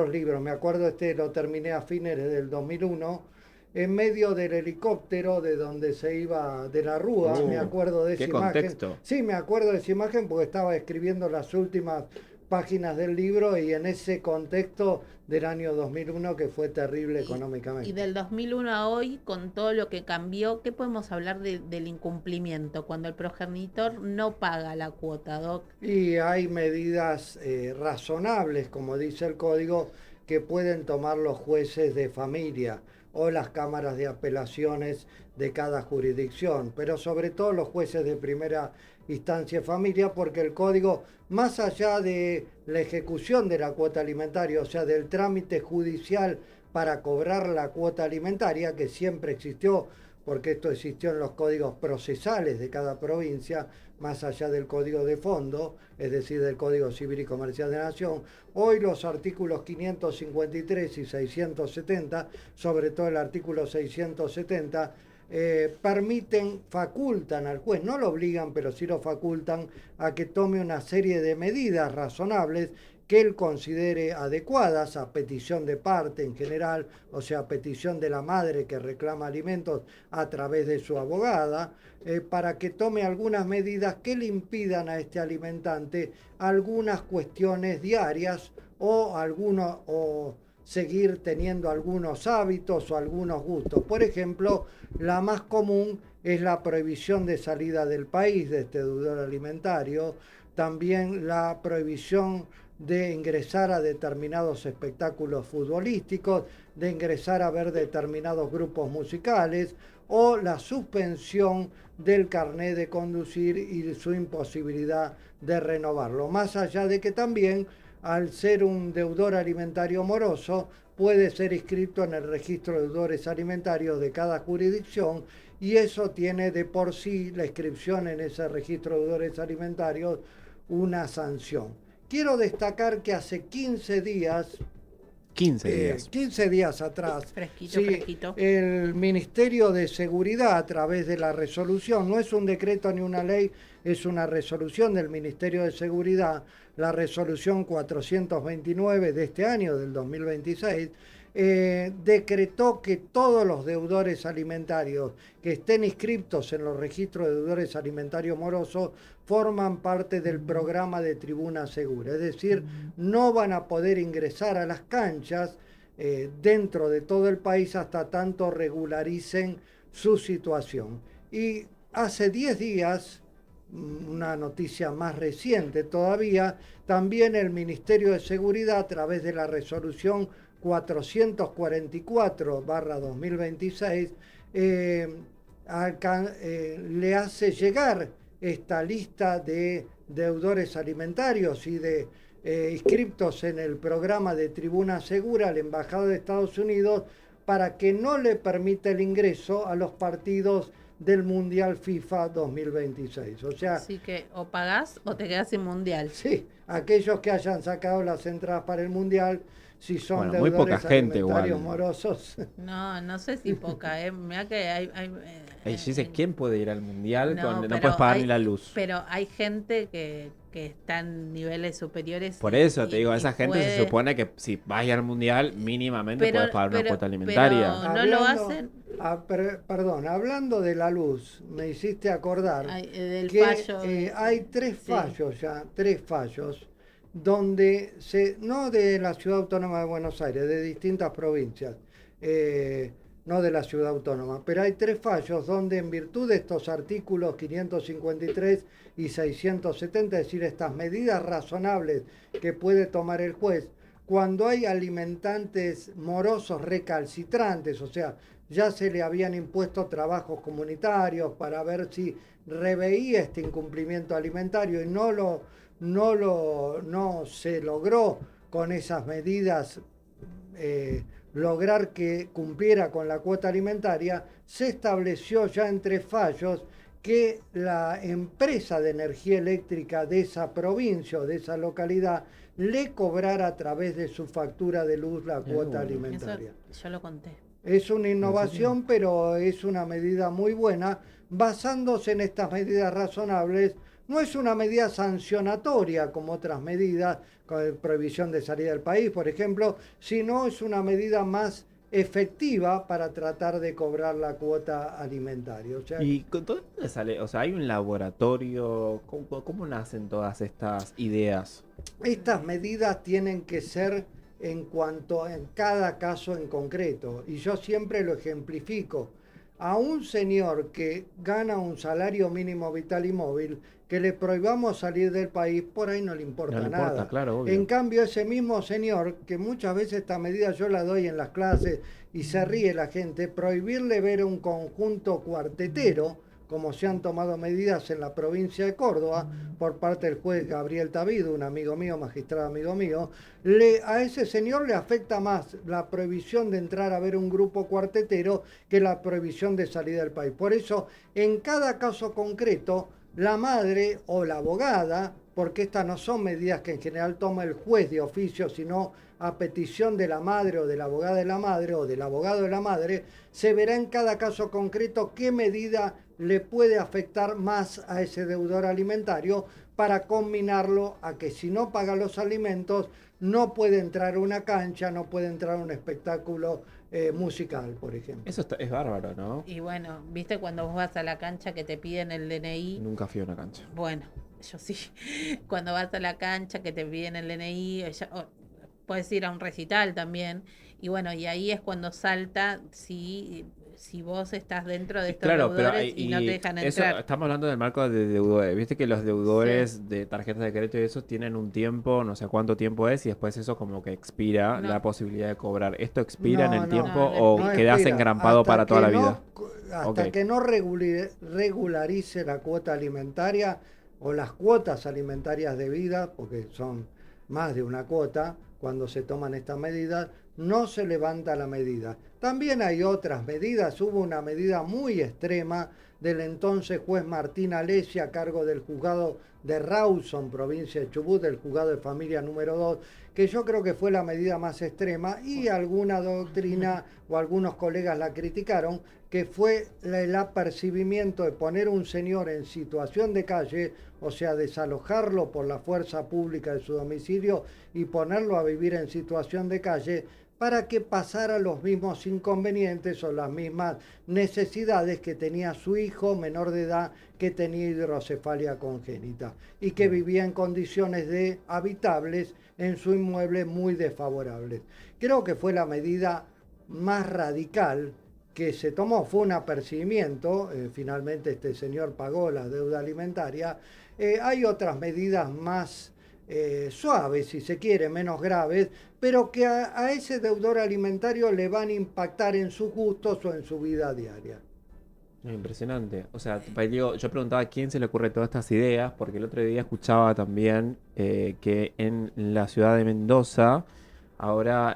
libros. Me acuerdo lo terminé a fines del 2001, en medio del helicóptero de donde se iba de la Rúa. Me acuerdo de esa imagen. Contexto. Sí, me acuerdo de esa imagen porque estaba escribiendo las últimas páginas del libro, y en ese contexto del año 2001 que fue terrible económicamente. Y del 2001 a hoy, con todo lo que cambió, ¿qué podemos hablar del incumplimiento cuando el progenitor no paga la cuota, Doc? Y hay medidas razonables, como dice el código, que pueden tomar los jueces de familia. o las cámaras de apelaciones de cada jurisdicción, pero sobre todo los jueces de primera instancia de familia, porque el código, más allá de la ejecución de la cuota alimentaria, o sea, del trámite judicial para cobrar la cuota alimentaria, que siempre existió, porque esto existió en los códigos procesales de cada provincia, más allá del código de fondo, es decir, del Código Civil y Comercial de la Nación. Hoy los artículos 553 y 670, sobre todo el artículo 670, facultan al juez, no lo obligan, pero sí lo facultan a que tome una serie de medidas razonables que él considere adecuadas a petición de parte en general, o sea, a petición de la madre que reclama alimentos a través de su abogada, para que tome algunas medidas que le impidan a este alimentante algunas cuestiones diarias o seguir teniendo algunos hábitos o algunos gustos. Por ejemplo, la más común es la prohibición de salida del país de este deudor alimentario, también la prohibición de ingresar a determinados espectáculos futbolísticos, de ingresar a ver determinados grupos musicales, o la suspensión del carnet de conducir y su imposibilidad de renovarlo. Más allá de que también, al ser un deudor alimentario moroso, puede ser inscrito en el registro de deudores alimentarios de cada jurisdicción, y eso tiene de por sí, la inscripción en ese registro de deudores alimentarios, una sanción. Quiero destacar que hace 15 días 15 días atrás, Fresquito. el Ministerio de Seguridad, a través de la resolución, no es un decreto ni una ley, es una resolución del Ministerio de Seguridad, la resolución 429 de este año, del 2026, decretó que todos los deudores alimentarios que estén inscriptos en los registros de deudores alimentarios morosos forman parte del programa de Tribuna Segura. Es decir, no van a poder ingresar a las canchas dentro de todo el país hasta tanto regularicen su situación. Y hace 10 días, una noticia más reciente todavía, también el Ministerio de Seguridad, a través de la resolución 444/2026, le hace llegar esta lista de deudores alimentarios y de inscriptos en el programa de Tribuna Segura al embajador de Estados Unidos, para que no le permita el ingreso a los partidos del Mundial FIFA 2026. O sea, así que o pagás o te quedás sin Mundial. Sí, aquellos que hayan sacado las entradas para el Mundial, si son muy deudores poca gente alimentarios igual. morosos. No sé si poca, mirá que hay dices, ¿quién puede ir al mundial? No pero puedes pagar ni la luz. Pero hay gente que está en niveles superiores. Por eso te digo, esa gente se supone que si vas a ir al mundial, mínimamente puedes pagar una cuota alimentaria. Pero no lo hacen. Perdón, hablando de la luz, me hiciste acordar Del que fallo. hay tres fallos, donde no de la Ciudad Autónoma de Buenos Aires, de distintas provincias, no de la Ciudad Autónoma, pero hay 3 fallos donde, en virtud de estos artículos 553 y 670, es decir, estas medidas razonables que puede tomar el juez, cuando hay alimentantes morosos recalcitrantes, o sea, ya se le habían impuesto trabajos comunitarios para ver si reveía este incumplimiento alimentario y no se logró con esas medidas lograr que cumpliera con la cuota alimentaria, se estableció ya en 3 fallos que la empresa de energía eléctrica de esa provincia o de esa localidad le cobrara a través de su factura de luz la cuota alimentaria. Eso yo lo conté. Es una innovación, pero es una medida muy buena, basándose en estas medidas razonables. No es una medida sancionatoria como otras medidas, con prohibición de salida del país, por ejemplo, sino es una medida más efectiva para tratar de cobrar la cuota alimentaria. O sea, ¿y dónde sale? O sea, ¿hay un laboratorio? ¿Cómo nacen todas estas ideas? Estas medidas tienen que ser en cada caso en concreto, y yo siempre lo ejemplifico. A un señor que gana un salario mínimo vital y móvil, que le prohibamos salir del país, por ahí no le importa No le nada. importa, claro, obvio. En cambio, ese mismo señor, que muchas veces esta medida yo la doy en las clases y se ríe la gente, prohibirle ver un conjunto cuartetero, como se han tomado medidas en la provincia de Córdoba por parte del juez Gabriel Tabido, un amigo mío, magistrado amigo mío, a ese señor le afecta más la prohibición de entrar a ver un grupo cuartetero que la prohibición de salir del país. Por eso, en cada caso concreto, la madre o la abogada, porque estas no son medidas que en general toma el juez de oficio, sino a petición de la madre o de la abogada de la madre o del abogado de la madre, se verá en cada caso concreto qué medida le puede afectar más a ese deudor alimentario para combinarlo a que si no paga los alimentos no puede entrar a una cancha, no puede entrar a un espectáculo musical, por ejemplo. Eso es bárbaro, ¿no? Y bueno, ¿viste cuando vos vas a la cancha que te piden el DNI? Nunca fui a una cancha. Bueno, yo sí. Cuando vas a la cancha que te piden el DNI, puedes ir a un recital también. Y bueno, y ahí es cuando salta si vos estás dentro de estos deudores y no te dejan entrar. Eso, estamos hablando del marco de deudores. Viste que los deudores de tarjetas de crédito y eso tienen un tiempo, no sé cuánto tiempo es, y después eso como que expira la posibilidad de cobrar. ¿Esto expira en el tiempo o quedás engrampado para toda la vida? Hasta que no regularice la cuota alimentaria o las cuotas alimentarias debidas, porque son más de una cuota cuando se toman estas medidas, no se levanta la medida. También hay otras medidas. Hubo una medida muy extrema del entonces juez Martín Alessi a cargo del juzgado de Rawson, provincia de Chubut, del juzgado de familia número 2, que yo creo que fue la medida más extrema y alguna doctrina o algunos colegas la criticaron, que fue el apercibimiento de poner un señor en situación de calle, o sea, desalojarlo por la fuerza pública de su domicilio y ponerlo a vivir en situación de calle, para que pasara los mismos inconvenientes o las mismas necesidades que tenía su hijo menor de edad que tenía hidrocefalia congénita y que vivía en condiciones habitables en su inmueble muy desfavorables. Creo que fue la medida más radical que se tomó, fue un apercibimiento, finalmente este señor pagó la deuda alimentaria. Hay otras medidas más suaves, si se quiere, menos graves, pero que a ese deudor alimentario le van a impactar en sus gustos o en su vida diaria. Impresionante. O sea, yo preguntaba a quién se le ocurre todas estas ideas, porque el otro día escuchaba también que en la ciudad de Mendoza ahora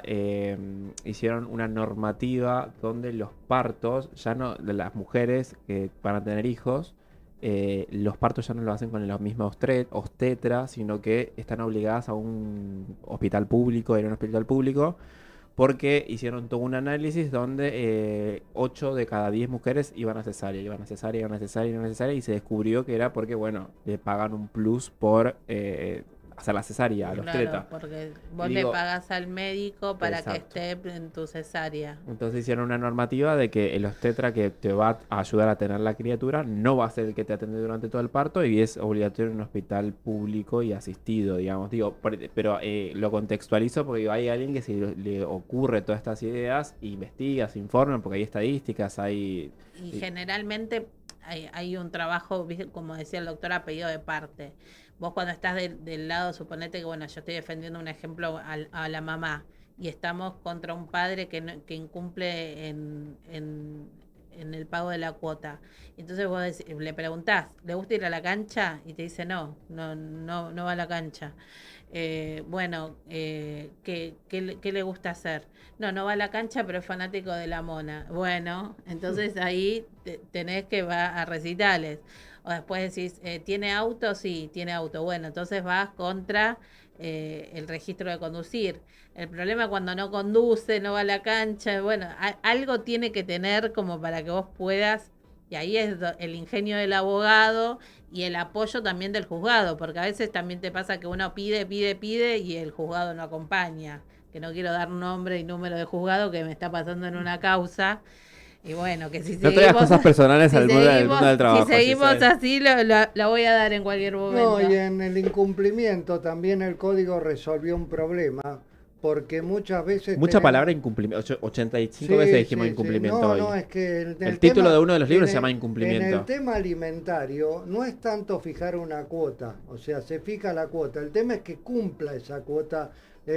hicieron una normativa donde los partos, ya no, de las mujeres que van a tener hijos, los partos ya no lo hacen con la misma obstetra, sino que están obligadas a un hospital público, a ir a un hospital público, porque hicieron todo un análisis donde 8 de cada 10 mujeres iban a cesárea, y se descubrió que era porque, bueno, le pagan un plus por hacer la cesárea, a los Claro, porque vos le pagás al médico para que esté en tu cesárea. Entonces hicieron una normativa de que el obstetra que te va a ayudar a tener la criatura no va a ser el que te atiende durante todo el parto y es obligatorio en un hospital público y asistido, digamos. Pero lo contextualizo porque hay alguien que se le ocurre todas estas ideas, investiga, se informa, porque hay estadísticas, hay... Y generalmente hay un trabajo, como decía el doctor, a pedido de parte. Vos cuando estás del lado, suponete que, bueno, yo estoy defendiendo un ejemplo a la mamá y estamos contra un padre que incumple en el pago de la cuota. Entonces vos le preguntás, ¿le gusta ir a la cancha? Y te dice no va a la cancha. ¿Qué le gusta hacer? No va a la cancha, pero es fanático de la mona. Bueno, entonces ahí tenés que va a recitales. O después decís, ¿tiene auto? Sí, tiene auto. Bueno, entonces vas contra el registro de conducir. El problema es cuando no conduce, no va a la cancha. Bueno, algo tiene que tener como para que vos puedas, y ahí es el ingenio del abogado y el apoyo también del juzgado, porque a veces también te pasa que uno pide y el juzgado no acompaña. Que no quiero dar nombre y número de juzgado que me está pasando en una causa. Y bueno, que si no traigas cosas personales al mundo del trabajo. Si seguimos así, la voy a dar en cualquier momento. No, y en el incumplimiento también el código resolvió un problema, porque muchas veces... Mucha palabra incumplimiento. 85 veces dijimos incumplimiento No, hoy. no, es que el título tema, de uno de los libros se en llama el- Incumplimiento. En el tema alimentario no es tanto fijar una cuota, o sea, se fija la cuota. El tema es que cumpla esa cuota.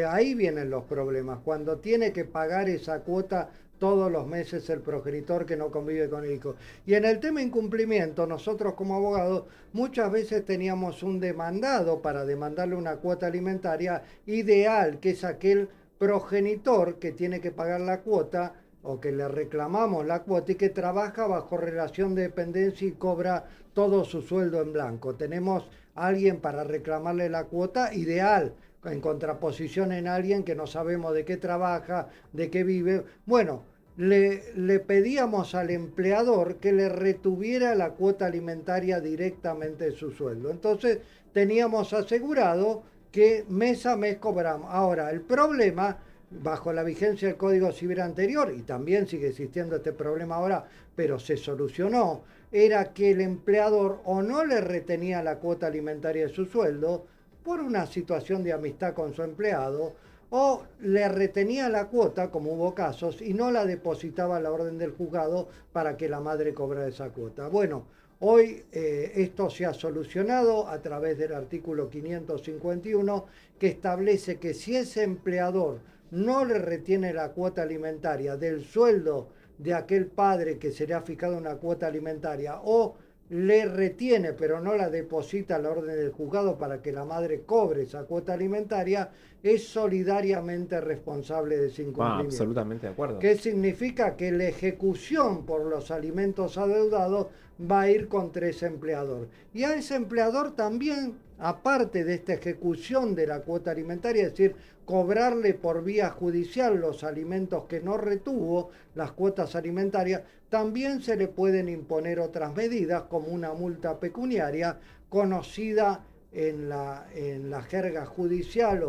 Ahí vienen los problemas. Cuando tiene que pagar esa cuota todos los meses el progenitor que no convive con el hijo. Y en el tema incumplimiento, nosotros como abogados muchas veces teníamos un demandado para demandarle una cuota alimentaria ideal, que es aquel progenitor que tiene que pagar la cuota o que le reclamamos la cuota y que trabaja bajo relación de dependencia y cobra todo su sueldo en blanco. Tenemos a alguien para reclamarle la cuota ideal, en contraposición en alguien que no sabemos de qué trabaja, de qué vive. Bueno, le pedíamos al empleador que le retuviera la cuota alimentaria directamente de su sueldo. Entonces teníamos asegurado que mes a mes cobramos. Ahora, el problema, bajo la vigencia del Código Civil anterior, y también sigue existiendo este problema ahora, pero se solucionó, era que el empleador o no le retenía la cuota alimentaria de su sueldo por una situación de amistad con su empleado, o le retenía la cuota, como hubo casos, y no la depositaba a la orden del juzgado para que la madre cobrara esa cuota. Bueno, hoy esto se ha solucionado a través del artículo 551, que establece que si ese empleador no le retiene la cuota alimentaria del sueldo de aquel padre que se le ha fijado una cuota alimentaria, o le retiene pero no la deposita a la orden del juzgado para que la madre cobre esa cuota alimentaria, es solidariamente responsable de ese incumplimiento. Absolutamente de acuerdo. ¿Qué significa? Que la ejecución por los alimentos adeudados va a ir contra ese empleador. Y a ese empleador también, aparte de esta ejecución de la cuota alimentaria, es decir, cobrarle por vía judicial los alimentos que no retuvo, las cuotas alimentarias, también se le pueden imponer otras medidas, como una multa pecuniaria, conocida en la jerga judicial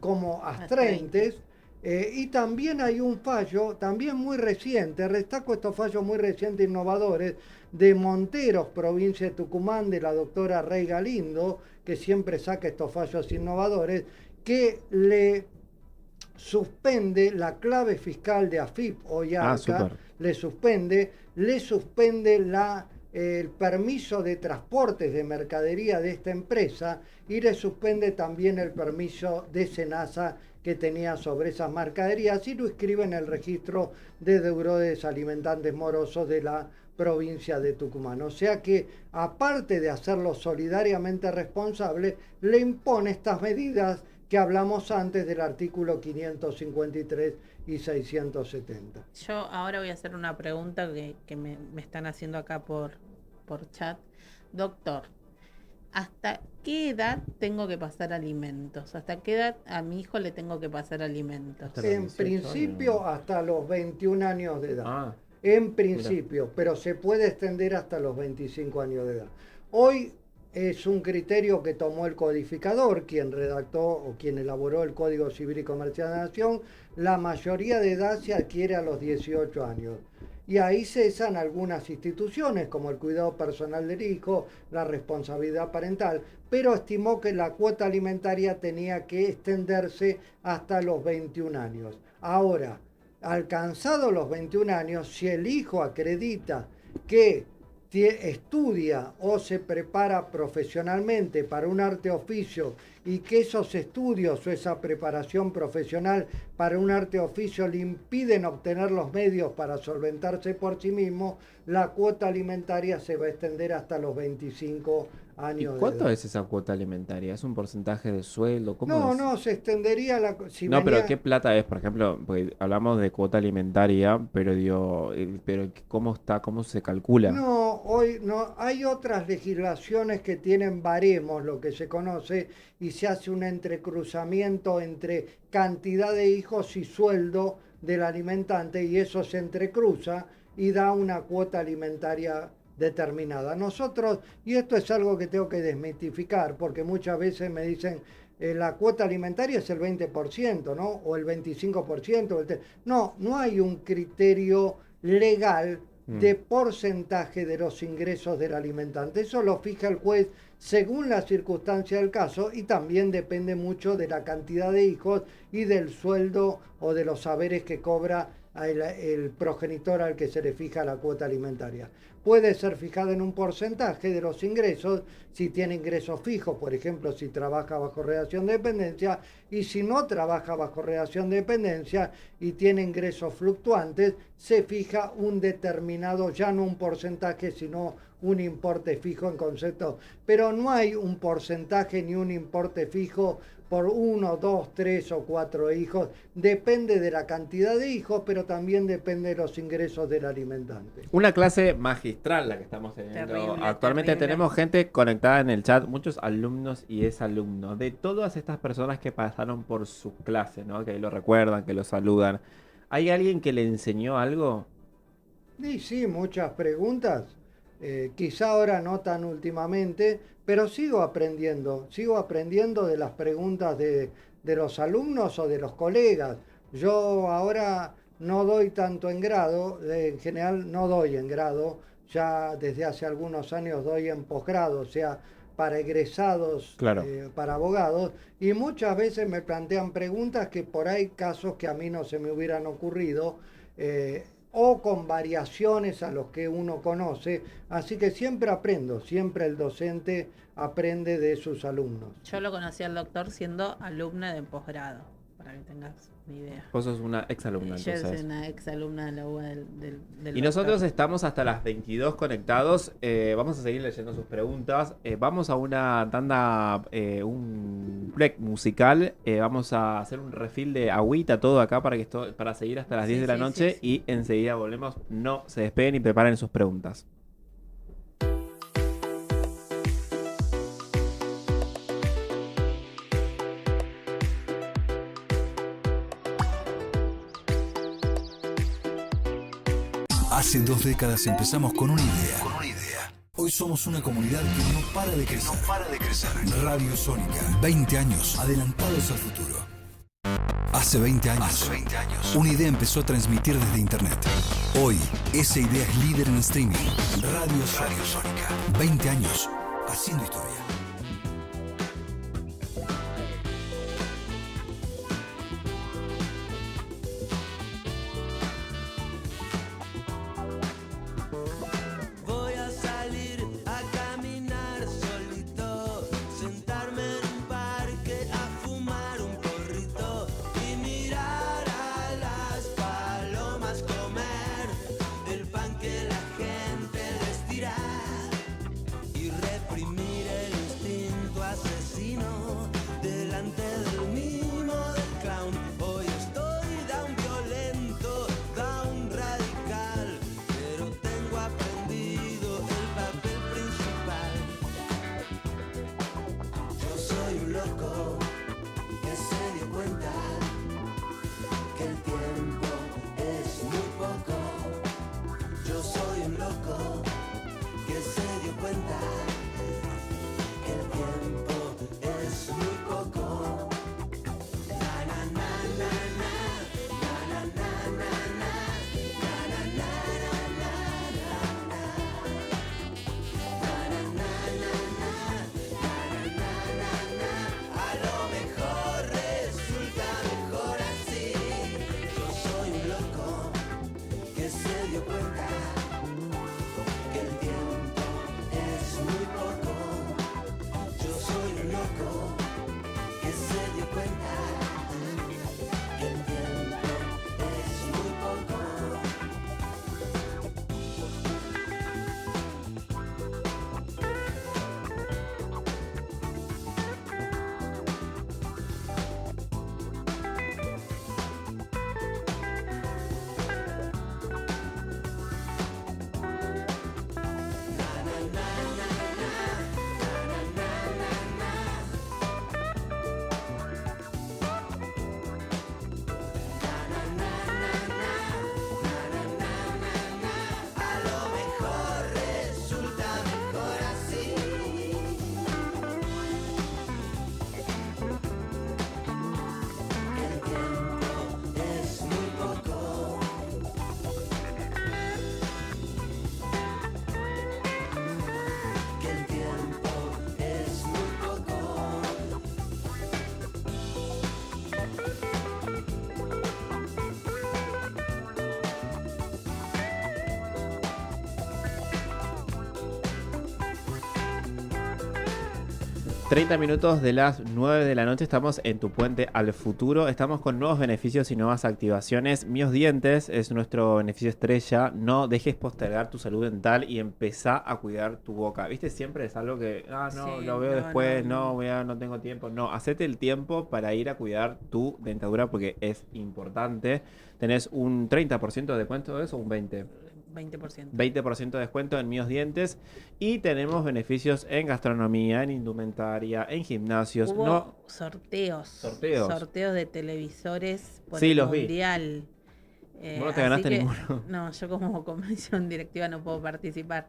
como astreintes. Y también hay un fallo, también muy reciente, destaco estos fallos muy recientes innovadores, de Monteros, provincia de Tucumán, de la doctora Rey Galindo, que siempre saca estos fallos innovadores, que le suspende la clave fiscal de AFIP o IARCA, le suspende el permiso de transportes de mercadería de esta empresa y le suspende también el permiso de SENASA que tenía sobre esas mercaderías y lo inscribe en el registro de deudores alimentantes morosos de la provincia de Tucumán. O sea que, aparte de hacerlo solidariamente responsable, le impone estas medidas que hablamos antes del artículo 553 y 670. Yo ahora voy a hacer una pregunta que me están haciendo acá por chat. Doctor, ¿hasta qué edad tengo que pasar alimentos? ¿Hasta qué edad a mi hijo le tengo que pasar alimentos? En principio hasta los 21 años de edad. En principio, pero se puede extender hasta los 25 años de edad. Hoy es un criterio que tomó el codificador, quien redactó o quien elaboró el Código Civil y Comercial de la Nación. La mayoría de edad se adquiere a los 18 años. Y ahí cesan algunas instituciones, como el cuidado personal del hijo, la responsabilidad parental, pero estimó que la cuota alimentaria tenía que extenderse hasta los 21 años. Ahora, alcanzados los 21 años, si el hijo acredita que estudia o se prepara profesionalmente para un arte oficio y que esos estudios o esa preparación profesional para un arte oficio le impiden obtener los medios para solventarse por sí mismo, la cuota alimentaria se va a extender hasta los 25 años. ¿Y cuánto es esa cuota alimentaria? ¿Es un porcentaje de sueldo? No, se extendería la... pero ¿qué plata es? Por ejemplo, porque hablamos de cuota alimentaria, pero digo, ¿cómo se calcula? No, hoy no. Hay otras legislaciones que tienen baremos, lo que se conoce, y se hace un entrecruzamiento entre cantidad de hijos y sueldo del alimentante, y eso se entrecruza y da una cuota alimentaria determinada. Nosotros, y esto es algo que tengo que desmitificar, porque muchas veces me dicen, la cuota alimentaria es el 20%, ¿no? O el 25%. No hay un criterio legal de porcentaje de los ingresos del alimentante. Eso lo fija el juez según la circunstancia del caso y también depende mucho de la cantidad de hijos y del sueldo o de los saberes que cobra el progenitor al que se le fija la cuota alimentaria. Puede ser fijada en un porcentaje de los ingresos, si tiene ingresos fijos, por ejemplo, si trabaja bajo relación de dependencia, y si no trabaja bajo relación de dependencia y tiene ingresos fluctuantes, se fija un determinado, ya no un porcentaje, sino un importe fijo en concepto. Pero no hay un porcentaje ni un importe fijo por 1, 2, 3 o 4 hijos. Depende de la cantidad de hijos, pero también depende de los ingresos del alimentante. Una clase magistral la que estamos teniendo. Terrible, Actualmente terrible. tenemos gente conectada en el chat, muchos alumnos y exalumnos, de todas estas personas que pasaron por su clase, ¿no? Que lo recuerdan, que lo saludan. ¿Hay alguien que le enseñó algo? Y sí, muchas preguntas. Quizá ahora no tan últimamente, pero sigo aprendiendo de las preguntas de los alumnos o de los colegas. Yo ahora no doy tanto en grado, en general no doy en grado, ya desde hace algunos años doy en posgrado, o sea, para egresados, Claro. para abogados, y muchas veces me plantean preguntas que por ahí casos que a mí no se me hubieran ocurrido, o con variaciones a los que uno conoce, así que siempre aprendo, siempre el docente aprende de sus alumnos. Yo lo conocí al doctor siendo alumna de posgrado, para que tengas una idea. Vos sos una exalumna, Yo entonces. soy una ex alumna de la UBA del Y nosotros doctor. estamos hasta las 22 conectados. Vamos a seguir leyendo sus preguntas. Vamos a una tanda, un break musical. Vamos a hacer un refill de agüita, todo acá para seguir hasta las 10 de la noche. Y enseguida volvemos. No se despeguen y preparen sus preguntas. Hace 2 décadas empezamos con una idea. Hoy somos una comunidad que no para de crecer. Radio Sónica. 20 años adelantados al futuro. Hace 20 años, una idea empezó a transmitir desde Internet. Hoy, esa idea es líder en streaming. Radio Sónica. 20 años haciendo historia. Voy a salir a caminar solito, sentarme en un parque a fumar un porrito y mirar a las palomas comer el pan que la gente les tira y reprimir el instinto 30 minutos de las 9 de la noche, estamos en Tu Puente al Futuro. Estamos con nuevos beneficios y nuevas activaciones. Míos Dientes es nuestro beneficio estrella. No dejes postergar tu salud dental y empezá a cuidar tu boca. ¿Viste? Siempre es algo que, no, Sí, lo veo no, después, no. no tengo tiempo. No, hacete el tiempo para ir a cuidar tu dentadura porque es importante. Tenés un 30% de descuento de eso, un 20%. 20%. 20% de descuento en Míos Dientes y tenemos beneficios en gastronomía, en indumentaria, en gimnasios. Hubo No, sorteos. Sorteos. Sorteos de televisores por Sí, el los vi. mundial. Vos no te Así ganaste que, ninguno. no, yo como comisión directiva no puedo participar.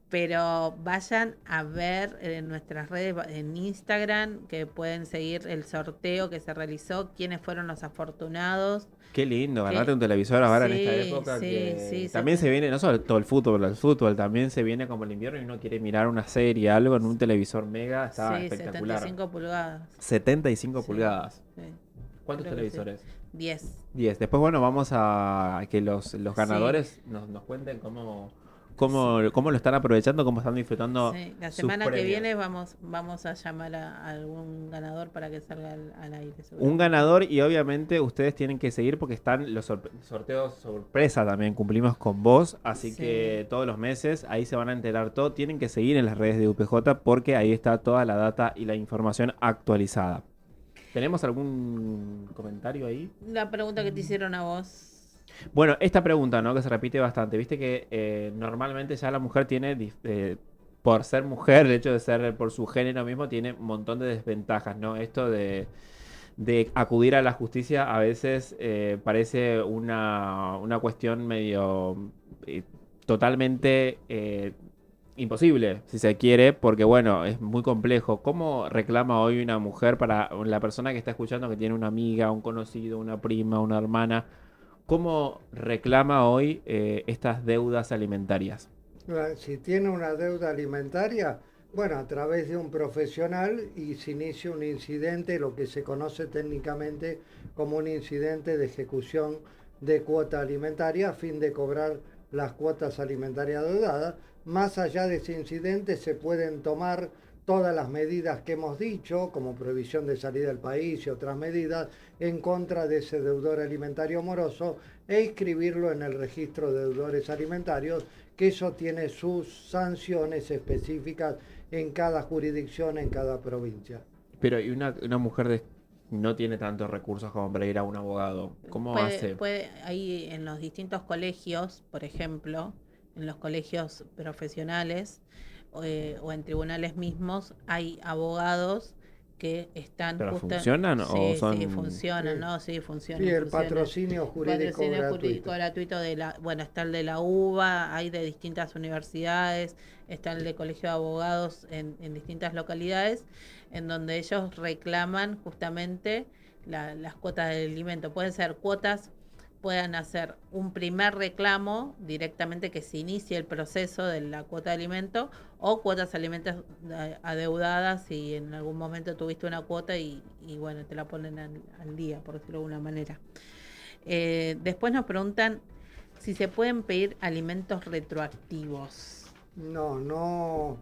Pero vayan a ver en nuestras redes, en Instagram, que pueden seguir el sorteo que se realizó, quiénes fueron los afortunados. Qué lindo, Que- ganarte un televisor ahora en esta Sí, época sí, que sí, también se- se viene, no solo todo el fútbol también se viene como el invierno y uno quiere mirar una serie, algo en un televisor mega, está Sí, espectacular. 75 pulgadas. 75 Sí, pulgadas. sí, ¿Cuántos creo que sí. televisores? 10. 10. Después, bueno, vamos a que los ganadores nos cuenten cómo lo están aprovechando, cómo están disfrutando Sí, la sus semana que premios. viene vamos a llamar a algún ganador para que salga al aire. Un seguramente. ganador y obviamente ustedes tienen que seguir porque están los sorteos sorpresa también, cumplimos con vos, así Sí. que todos los meses ahí se van a enterar todo, tienen que seguir en las redes de UPJ porque ahí está toda la data y la información actualizada. ¿Tenemos algún comentario ahí? La pregunta que te hicieron a vos. Bueno, esta pregunta, ¿no? Que se repite bastante. Viste que normalmente ya la mujer tiene, por ser mujer, el hecho de ser por su género mismo, tiene un montón de desventajas, ¿no? Esto de acudir a la justicia a veces parece una cuestión medio totalmente imposible, si se quiere, porque bueno, es muy complejo. ¿Cómo reclama hoy una mujer para la persona que está escuchando que tiene una amiga, un conocido, una prima, una hermana? ¿Cómo reclama hoy estas deudas alimentarias? Si tiene una deuda alimentaria, bueno, a través de un profesional y se inicia un incidente, lo que se conoce técnicamente como un incidente de ejecución de cuota alimentaria a fin de cobrar las cuotas alimentarias deudadas. Más allá de ese incidente se pueden tomar todas las medidas que hemos dicho, como prohibición de salida del país y otras medidas, en contra de ese deudor alimentario moroso e inscribirlo en el registro de deudores alimentarios, que eso tiene sus sanciones específicas en cada jurisdicción, en cada provincia. Pero y una mujer no tiene tantos recursos como para ir a un abogado. ¿Cómo hace? Ahí en los distintos colegios, por ejemplo, en los colegios profesionales o en tribunales mismos, hay abogados que están ¿Pero funcionan o Sí, son...? sí, funcionan, Sí. ¿no? Sí, funcionan. Sí, el funcionan. patrocinio jurídico Patrocinio jurídico gratuito. gratuito bueno, está el de la UBA, hay de distintas universidades, está el de Colegio de Abogados en distintas localidades, en donde ellos reclaman justamente las cuotas del alimento. Pueden ser cuotas, puedan hacer un primer reclamo directamente que se inicie el proceso de la cuota de alimento o cuotas alimentos adeudadas si en algún momento tuviste una cuota y bueno, te la ponen al día, por decirlo de alguna manera. Después nos preguntan si se pueden pedir alimentos retroactivos. No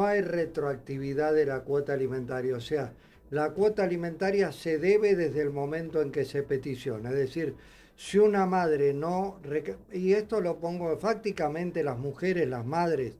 hay retroactividad de la cuota alimentaria. O sea, la cuota alimentaria se debe desde el momento en que se peticiona. Es decir, si una madre no... Y esto lo pongo fácticamente, las mujeres, las madres,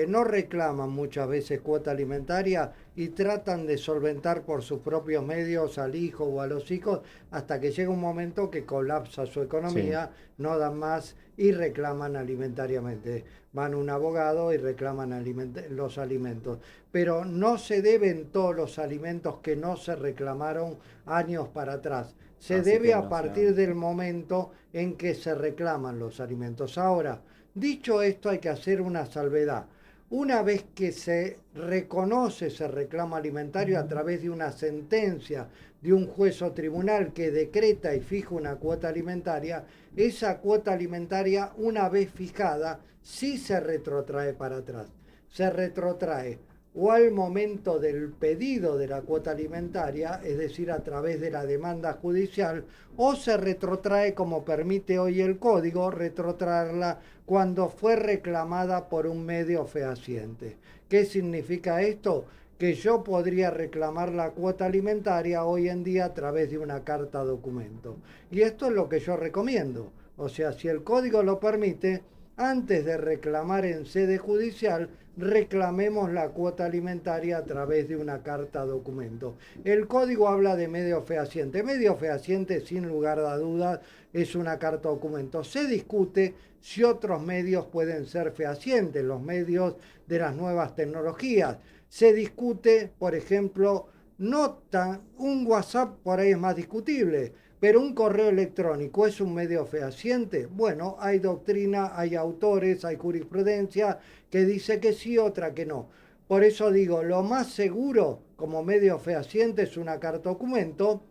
no reclaman muchas veces cuota alimentaria y tratan de solventar por sus propios medios al hijo o a los hijos hasta que llega un momento que colapsa su economía, no dan más y reclaman alimentariamente. Van a un abogado y reclaman los alimentos. Pero no se deben todos los alimentos que no se reclamaron años para atrás. Se Así debe que a no partir sea- del momento en que se reclaman los alimentos. Ahora, dicho esto, hay que hacer una salvedad. Una vez que se reconoce ese reclamo alimentario a través de una sentencia de un juez o tribunal que decreta y fija una cuota alimentaria, esa cuota alimentaria, una vez fijada, sí se retrotrae para atrás. Se retrotrae o al momento del pedido de la cuota alimentaria, es decir, a través de la demanda judicial, o se retrotrae, como permite hoy el código, retrotraerla cuando fue reclamada por un medio fehaciente. ¿Qué significa esto? que yo podría reclamar la cuota alimentaria hoy en día a través de una carta documento. Y esto es lo que yo recomiendo. O sea, si el código lo permite, antes de reclamar en sede judicial, reclamemos la cuota alimentaria a través de una carta documento. El código habla de medio fehaciente. Medio fehaciente, sin lugar a dudas, es una carta documento. Se discute si otros medios pueden ser fehacientes, los medios de las nuevas tecnologías. Se discute, por ejemplo, un WhatsApp por ahí es más discutible, pero un correo electrónico es un medio fehaciente. Bueno, hay doctrina, hay autores, hay jurisprudencia que dice que sí, otra que no. Por eso digo, lo más seguro como medio fehaciente es una carta documento,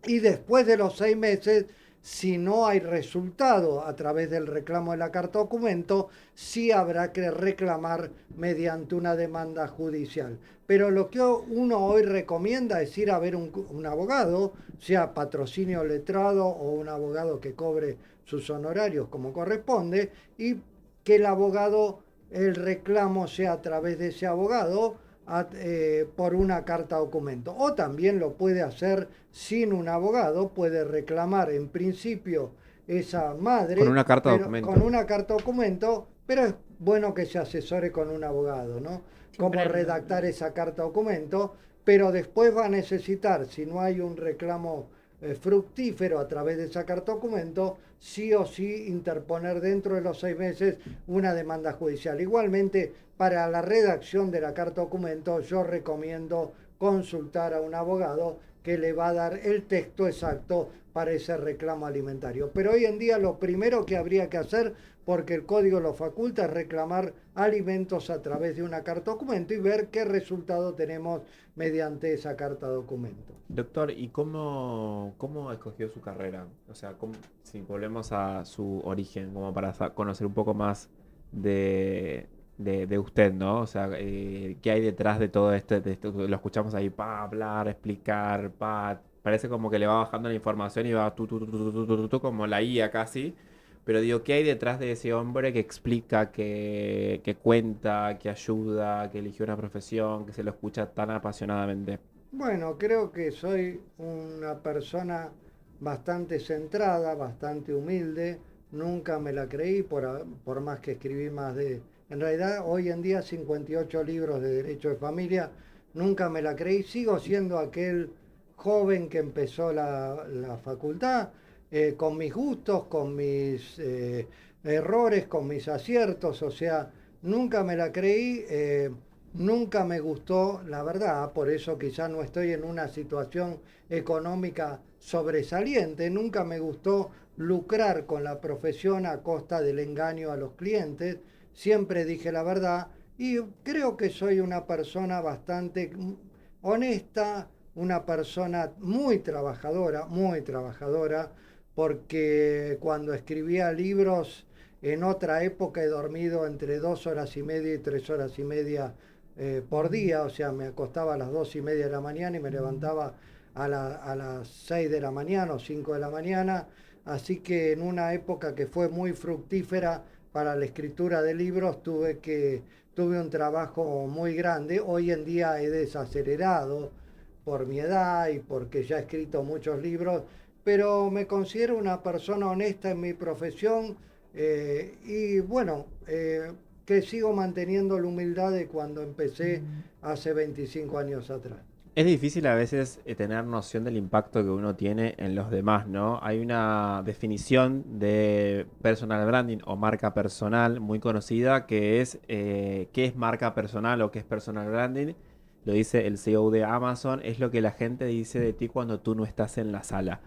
y después de los 6 meses, si no hay resultado a través del reclamo de la carta documento, sí habrá que reclamar mediante una demanda judicial. Pero lo que uno hoy recomienda es ir a ver un abogado, sea patrocinio letrado o un abogado que cobre sus honorarios como corresponde, y que el reclamo sea a través de ese abogado, por una carta documento. O también lo puede hacer sin un abogado, puede reclamar en principio esa madre Con una carta documento. con una carta documento, pero es bueno que se asesore con un abogado, ¿no? Cómo redactar esa carta documento, pero después va a necesitar, si no hay un reclamo fructífero a través de esa carta documento, sí o sí interponer dentro de los 6 meses una demanda judicial. Igualmente, para la redacción de la carta documento, yo recomiendo consultar a un abogado que le va a dar el texto exacto para ese reclamo alimentario. Pero hoy en día lo primero que habría que hacer, porque el código lo faculta, es reclamar alimentos a través de una carta documento y ver qué resultado tenemos mediante esa carta documento. Doctor, ¿y cómo escogió su carrera? O sea, si volvemos a su origen, como para conocer un poco más de usted, ¿no? O sea, ¿qué hay detrás de todo esto? Lo escuchamos ahí, hablar, explicar, parece como que le va bajando la información y va como la IA casi. Pero digo, ¿qué hay detrás de ese hombre que explica, que cuenta, que ayuda, que eligió una profesión, que se lo escucha tan apasionadamente? Bueno, creo que soy una persona bastante centrada, bastante humilde. Nunca me la creí, por más que escribí más de... En realidad, hoy en día, 58 libros de Derecho de Familia, nunca me la creí. Sigo siendo aquel joven que empezó la facultad, con mis gustos, con mis errores, con mis aciertos. O sea, nunca me la creí. Nunca me gustó, la verdad, por eso quizá no estoy en una situación económica sobresaliente. Nunca me gustó lucrar con la profesión a costa del engaño a los clientes. Siempre dije la verdad y creo que soy una persona bastante honesta, una persona muy trabajadora, porque cuando escribía libros en otra época he dormido entre 2 horas y media y 3 horas y media por día. O sea, me acostaba a las 2:30 de la mañana y me levantaba a las 6 de la mañana o 5 de la mañana. Así que en una época que fue muy fructífera para la escritura de libros, tuve un trabajo muy grande. Hoy en día he desacelerado por mi edad y porque ya he escrito muchos libros, pero me considero una persona honesta en mi profesión, y bueno, que sigo manteniendo la humildad de cuando empecé hace 25 años atrás. Es difícil a veces tener noción del impacto que uno tiene en los demás, ¿no? Hay una definición de personal branding o marca personal muy conocida que es qué es marca personal o qué es personal branding. Lo dice el CEO de Amazon, es lo que la gente dice de ti cuando tú no estás en la sala.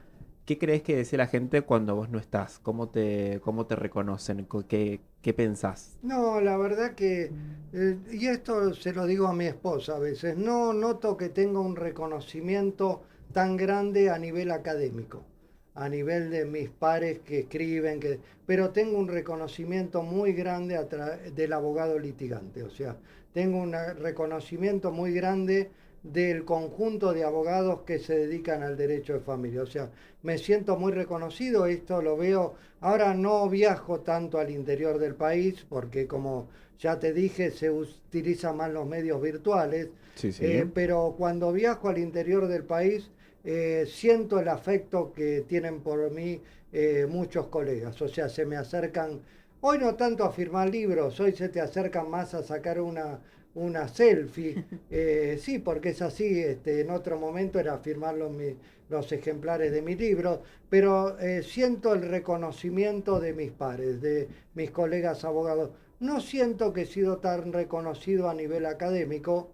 ¿Qué crees que dice la gente cuando vos no estás? ¿Cómo te reconocen? ¿Qué pensás? No, la verdad que, y esto se lo digo a mi esposa a veces, no noto que tenga un reconocimiento tan grande a nivel académico, a nivel de mis pares que escriben, pero tengo un reconocimiento muy grande del abogado litigante. O sea, tengo un reconocimiento muy grande del conjunto de abogados que se dedican al derecho de familia. O sea, me siento muy reconocido. Esto lo veo, ahora no viajo tanto al interior del país porque como Ya te dije, se utilizan más los medios virtuales, Sí, sí. pero cuando viajo al interior del país, siento el afecto que tienen por mí muchos colegas. O sea, se me acercan, hoy no tanto a firmar libros, hoy se te acercan más a sacar una selfie. Sí, porque es así, en otro momento era firmar los ejemplares de mis libros, pero siento el reconocimiento de mis pares, de mis colegas abogados. No siento que he sido tan reconocido a nivel académico,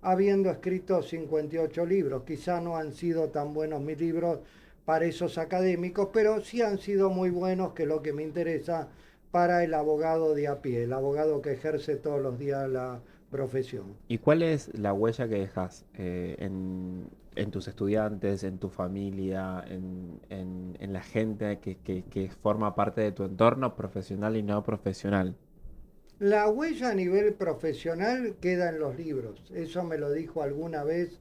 habiendo escrito 58 libros. Quizá no han sido tan buenos mis libros para esos académicos, pero sí han sido muy buenos, que es lo que me interesa para el abogado de a pie, el abogado que ejerce todos los días la profesión. ¿Y cuál es la huella que dejas en tus estudiantes, en tu familia, en la gente que forma parte de tu entorno profesional y no profesional? La huella a nivel profesional queda en los libros. Eso me lo dijo alguna vez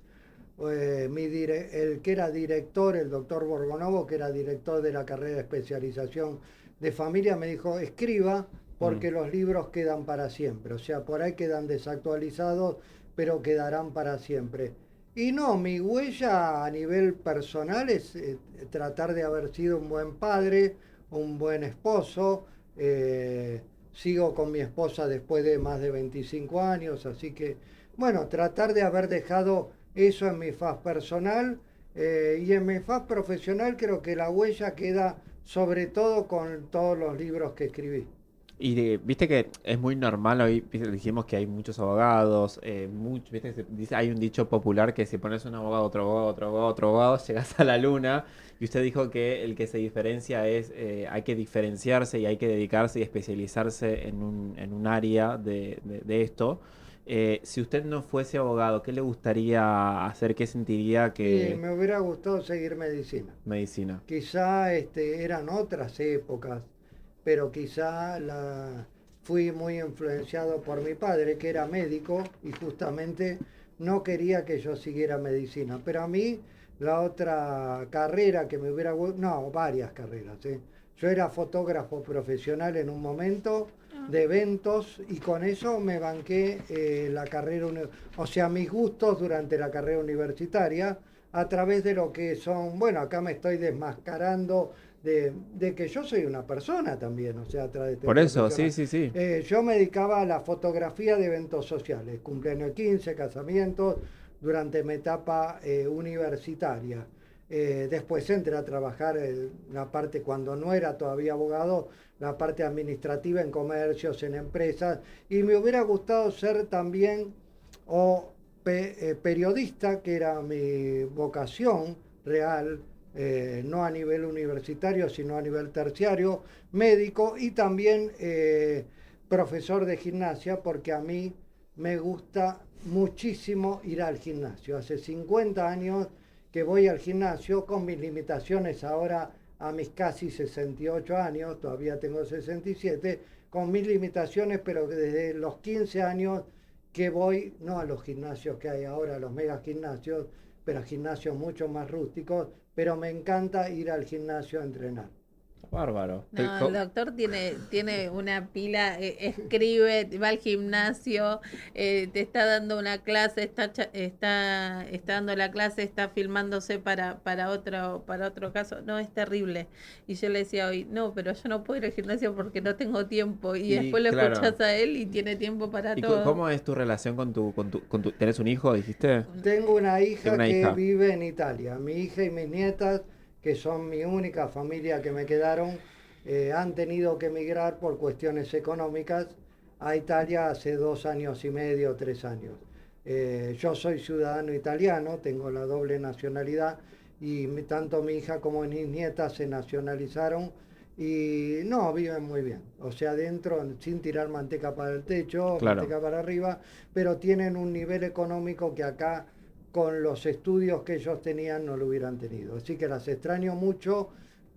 el que era director, el doctor Borgonovo, que era director de la carrera de especialización de familia, me dijo, escriba porque los libros quedan para siempre. O sea, por ahí quedan desactualizados, pero quedarán para siempre. Y no, mi huella a nivel personal es tratar de haber sido un buen padre, un buen esposo. Sigo con mi esposa después de más de 25 años, así que, bueno, tratar de haber dejado eso en mi faz personal, y en mi faz profesional creo que la huella queda sobre todo con todos los libros que escribí. Y viste que es muy normal, hoy dijimos que hay muchos abogados, viste, hay un dicho popular que si pones un abogado, otro abogado, otro abogado, otro abogado, llegas a la luna. Y usted dijo que el que se diferencia es, hay que diferenciarse y hay que dedicarse y especializarse en un área de esto. Si usted no fuese abogado, ¿qué le gustaría hacer? ¿Qué sentiría Y que me hubiera gustado seguir medicina. medicina? Quizá eran otras épocas, pero fui muy influenciado por mi padre, que era médico y justamente no quería que yo siguiera medicina. Pero a mí la otra carrera que me hubiera gustado, no, varias carreras, ¿eh? Yo era fotógrafo profesional en un momento de eventos y con eso me banqué la carrera, o sea, mis gustos durante la carrera universitaria a través de lo que son, bueno, acá me estoy desmascarando de que yo soy una persona también, o sea, a través de Por eso, profesional. sí, sí, sí. Yo me dedicaba a la fotografía de eventos sociales, cumpleaños de 15, casamientos, durante mi etapa universitaria. Después entré a trabajar en la parte, cuando no era todavía abogado, la parte administrativa en comercios, en empresas, y me hubiera gustado ser también periodista, que era mi vocación real, no a nivel universitario, sino a nivel terciario, médico y también profesor de gimnasia, porque a mí me gusta muchísimo ir al gimnasio. Hace 50 años que voy al gimnasio con mis limitaciones ahora a mis casi 68 años, todavía tengo 67, con mis limitaciones, pero desde los 15 años que voy, no a los gimnasios que hay ahora, a los mega gimnasios, pero a gimnasios mucho más rústicos, pero me encanta ir al gimnasio a entrenar. Bárbaro. No, el doctor tiene una pila, escribe, va al gimnasio, te está dando una clase, está dando la clase, está filmándose para otro caso. No, es terrible. Y yo le decía hoy, no, pero yo no puedo ir al gimnasio porque no tengo tiempo. Y Y después lo claro. escuchás a él y tiene tiempo para ¿Y todo. cómo es tu relación ¿tenés un hijo, dijiste? Tengo una hija Tengo una que hija. vive en Italia. Mi hija y mis nietas, que son mi única familia que me quedaron, han tenido que emigrar por cuestiones económicas a Italia hace 2 años y medio, 3 años. Yo soy ciudadano italiano, tengo la doble nacionalidad y tanto mi hija como mis nietas se nacionalizaron y no, viven muy bien. O sea, dentro, sin tirar manteca para el techo, Claro. manteca para arriba, pero tienen un nivel económico que acá con los estudios que ellos tenían no lo hubieran tenido. Así que las extraño mucho,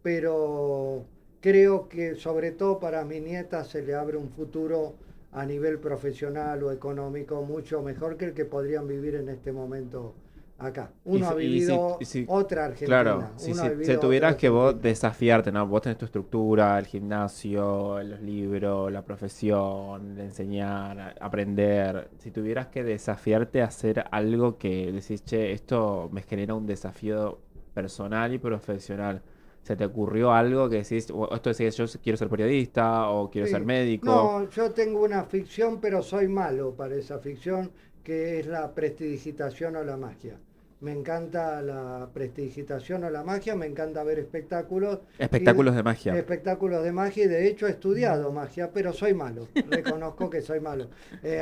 pero creo que sobre todo para mi nieta se le abre un futuro a nivel profesional o económico mucho mejor que el que podrían vivir en este momento acá. Uno Y ha si- y vivido si- otra Argentina. Claro, uno ha si vivido tuvieras otra que vos Argentina. desafiarte, ¿no? Vos tenés tu estructura, el gimnasio, los libros, la profesión, de enseñar, aprender. Si tuvieras que desafiarte a hacer algo que decís, che, esto me genera un desafío personal y profesional. ¿Se te ocurrió algo que decís, o esto decís, yo quiero ser periodista o quiero ser Sí. médico? No, yo tengo una ficción, pero soy malo para esa ficción, que es la prestidigitación o la magia. Me encanta la prestidigitación o la magia, me encanta ver espectáculos. Espectáculos de magia. Espectáculos de magia, y de hecho he estudiado magia, pero soy malo. Reconozco que soy malo.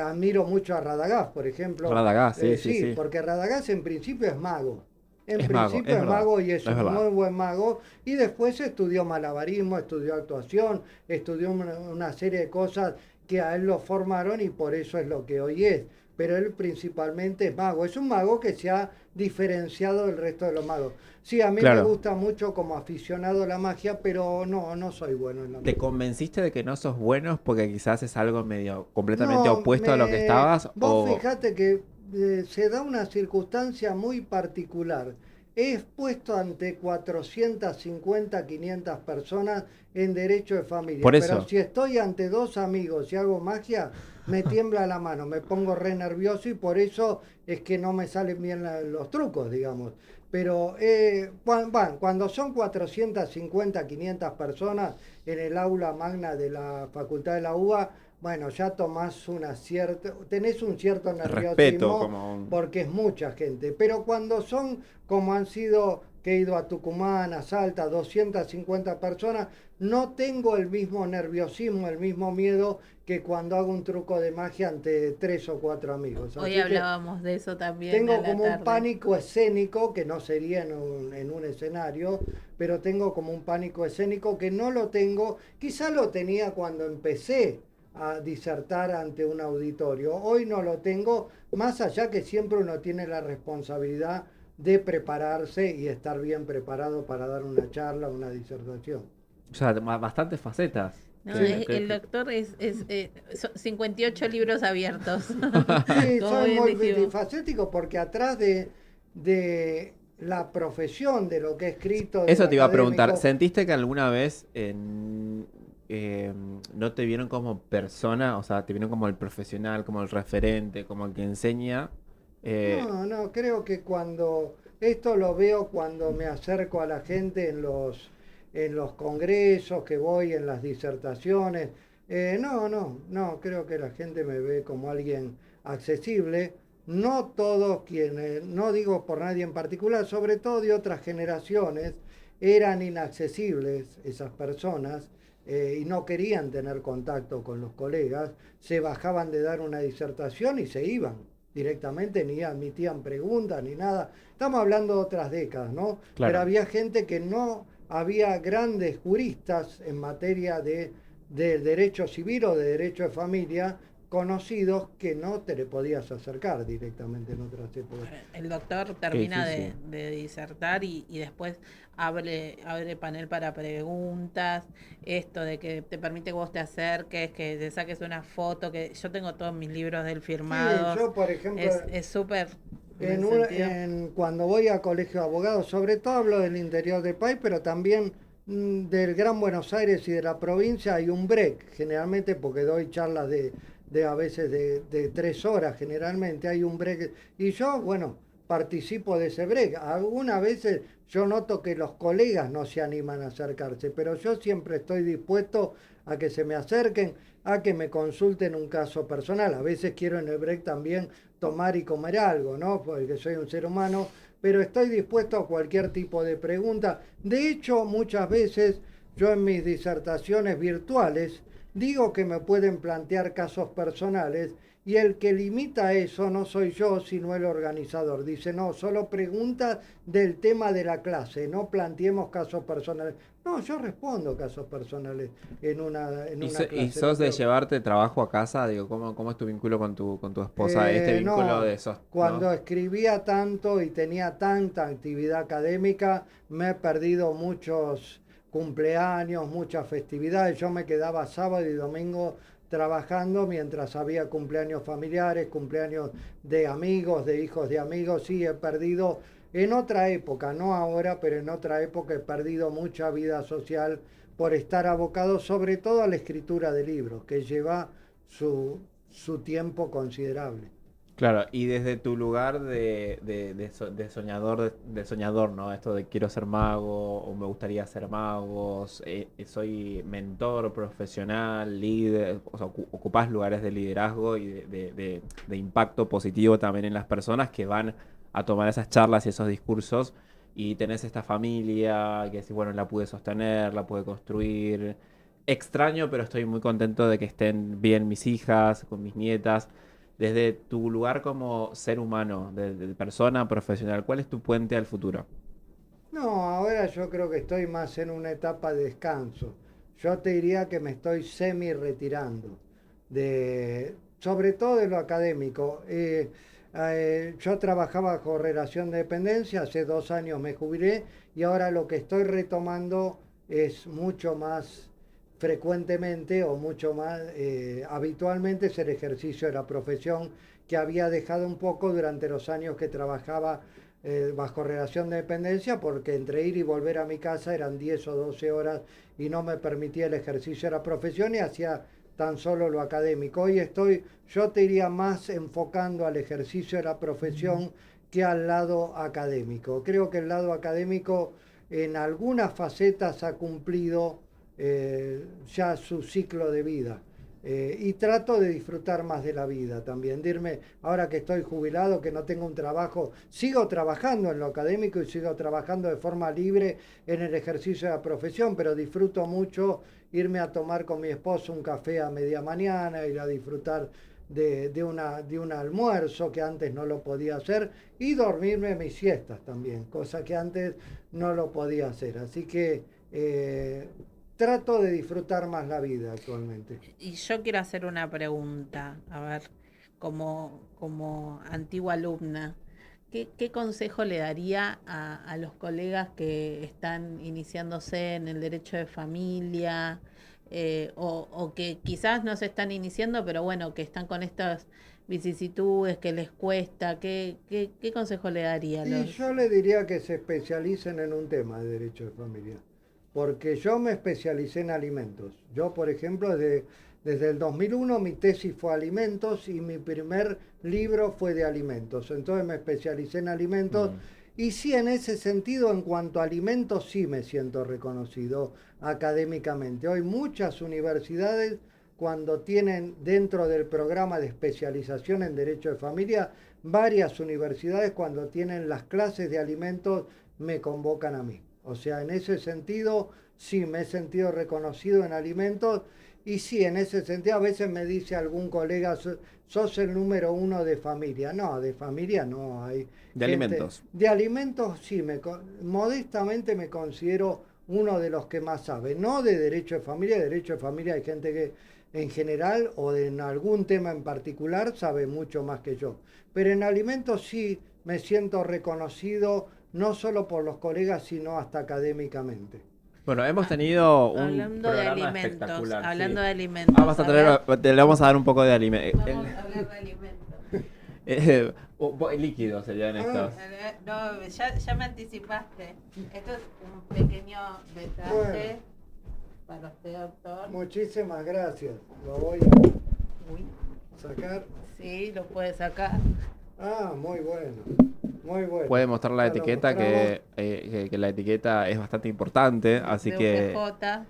Admiro mucho a Radagast, por ejemplo. Radagast, sí, sí, sí. Porque Radagast en principio es mago. En Es mago, principio es es verdad, mago y es es un verdad. muy buen mago. Y después estudió malabarismo, estudió actuación, estudió una serie de cosas que a él lo formaron y por eso es lo que hoy es. Pero él principalmente es mago. Es un mago que se ha diferenciado del resto de los magos. Sí, a mí Claro. me gusta mucho como aficionado a la magia, pero no soy bueno en la ¿Te magia. convenciste de que no sos bueno porque quizás es algo medio completamente No, opuesto a lo que estabas? Vos O fijate que se da una circunstancia muy particular. He expuesto ante 450, 500 personas en derecho de familia. Por eso. Pero si estoy ante dos amigos y hago magia, me tiembla la mano, me pongo re nervioso y por eso es que no me salen bien los trucos, digamos. Pero cuando son 450, 500 personas en el aula magna de la Facultad de la UBA, bueno, ya tenés un cierto respeto, nerviosismo como porque es mucha gente. Pero cuando son como han sido, que he ido a Tucumán, a Salta, 250 personas, no tengo el mismo nerviosismo, el mismo miedo que cuando hago un truco de magia ante 3 o 4 amigos. Hoy Así que hablábamos de eso también. a tengo la como un tarde. pánico escénico, que no sería en un escenario, pero tengo como un pánico escénico que no lo tengo, quizá lo tenía cuando empecé a disertar ante un auditorio. Hoy no lo tengo, más allá que siempre uno tiene la responsabilidad de prepararse y estar bien preparado para dar una charla, una disertación. o sea, bastantes facetas. No, Que- el doctor son 58 libros abiertos. Sí, Como soy bien muy dijimos. multifacético porque atrás de la profesión, de lo que he escrito... Eso del te iba a preguntar. académico, ¿Sentiste que alguna vez no te vieron como persona? O sea, te vieron como el profesional, como el referente, como el que enseña. No, creo que esto lo veo cuando me acerco a la gente en los congresos, que voy en las disertaciones. No, creo que la gente me ve como alguien accesible. No todos quienes, no digo por nadie en particular, sobre todo de otras generaciones, eran inaccesibles esas personas y no querían tener contacto con los colegas, se bajaban de dar una disertación y se iban directamente, ni admitían preguntas ni nada. Estamos hablando de otras décadas, ¿no? Claro. Pero había gente que no, había grandes juristas en materia de derecho civil o de derecho de familia, conocidos que no te le podías acercar directamente en otras épocas. El doctor termina difícil. de disertar y después abre panel para preguntas, esto de que te permite que vos te acerques, que te saques una foto, que yo tengo todos mis libros del firmados. Sí, yo, por ejemplo, es súper en ese sentido. cuando voy a colegio de abogados, sobre todo hablo del interior del país, pero también del Gran Buenos Aires y de la provincia, hay un break, generalmente porque doy charlas de a veces de 3 horas, generalmente hay un break, y yo, bueno, participo de ese break. Algunas veces yo noto que los colegas no se animan a acercarse, pero yo siempre estoy dispuesto a que se me acerquen, a que me consulten un caso personal. A veces quiero en el break también tomar y comer algo, ¿no? Porque soy un ser humano, pero estoy dispuesto a cualquier tipo de pregunta. De hecho, muchas veces yo en mis disertaciones virtuales digo que me pueden plantear casos personales y el que limita eso no soy yo, sino el organizador. Dice, no, solo preguntas del tema de la clase, no planteemos casos personales. No, yo respondo casos personales en una clase. ¿Y sos de llevarte trabajo a casa? Digo, ¿cómo es tu vínculo con tu esposa? Este vínculo No, de esos. cuando ¿no? escribía tanto y tenía tanta actividad académica, me he perdido muchos cumpleaños, muchas festividades. Yo me quedaba sábado y domingo trabajando mientras había cumpleaños familiares, cumpleaños de amigos, de hijos de amigos. Sí, he perdido en otra época, no ahora, pero en otra época he perdido mucha vida social por estar abocado sobre todo a la escritura de libros, que lleva su tiempo considerable. Claro, y desde tu lugar de soñador, de soñador, ¿no? Esto de quiero ser mago o me gustaría ser mago, soy mentor profesional, líder, o sea, ocupás lugares de liderazgo y de impacto positivo también en las personas que van a tomar esas charlas y esos discursos y tenés esta familia que decís, bueno, la pude sostener, la pude construir. Extraño, pero estoy muy contento de que estén bien mis hijas, con mis nietas. Desde tu lugar como ser humano, de persona profesional, ¿cuál es tu puente al futuro? No, ahora yo creo que estoy más en una etapa de descanso. Yo te diría que me estoy semi retirando, sobre todo de lo académico. Yo trabajaba bajo relación de dependencia, hace 2 años me jubilé y ahora lo que estoy retomando es mucho más frecuentemente o mucho más habitualmente es el ejercicio de la profesión que había dejado un poco durante los años que trabajaba bajo relación de dependencia, porque entre ir y volver a mi casa eran 10 o 12 horas y no me permitía el ejercicio de la profesión y hacía tan solo lo académico. Hoy yo te iría más enfocando al ejercicio de la profesión que al lado académico. Creo que el lado académico en algunas facetas ha cumplido ya su ciclo de vida. Y trato de disfrutar más de la vida también, de irme, ahora que estoy jubilado, que no tengo un trabajo, sigo trabajando en lo académico y sigo trabajando de forma libre en el ejercicio de la profesión, pero disfruto mucho irme a tomar con mi esposo un café a media mañana, ir a disfrutar de un almuerzo que antes no lo podía hacer y dormirme mis siestas también, cosa que antes no lo podía hacer. Así que trato de disfrutar más la vida actualmente. Y yo quiero hacer una pregunta, a ver, como antigua alumna, ¿qué consejo le daría a los colegas que están iniciándose en el derecho de familia, o que quizás no se están iniciando, pero bueno, que están con estas vicisitudes, que les cuesta? ¿Qué consejo le daría a Y los... yo le diría que se especialicen en un tema de derecho de familia, porque yo me especialicé en alimentos. Yo, por ejemplo, desde el 2001 mi tesis fue alimentos y mi primer libro fue de alimentos. Entonces me especialicé en alimentos y sí, en ese sentido, en cuanto a alimentos, sí me siento reconocido académicamente. Hoy muchas universidades, cuando tienen dentro del programa de especialización en derecho de familia, varias universidades cuando tienen las clases de alimentos me convocan a mí. O sea, en ese sentido, sí, me he sentido reconocido en alimentos y sí, en ese sentido, a veces me dice algún colega, sos el número 1 de familia. No, de familia no hay. De alimentos. De alimentos, sí, modestamente me considero uno de los que más sabe. No de derecho de derecho de familia hay gente que en general o en algún tema en particular sabe mucho más que yo. Pero en alimentos sí me siento reconocido no solo por los colegas, sino hasta académicamente. Bueno, hemos tenido un Hablando de programa alimentos, espectacular. hablando Sí. de alimentos. Vamos a le vamos a dar un poco de alimento. Vamos a hablar de alimentos. Líquido serían estos. No, ya me anticipaste. Esto es un pequeño detalle Bueno. para usted, doctor. Muchísimas gracias. Lo voy Uy, a sacar. sí, lo puede sacar. Ah, muy bueno. Muy bueno. Puede mostrar la Ya lo etiqueta mostramos. que la etiqueta es bastante importante, así De que UPJ.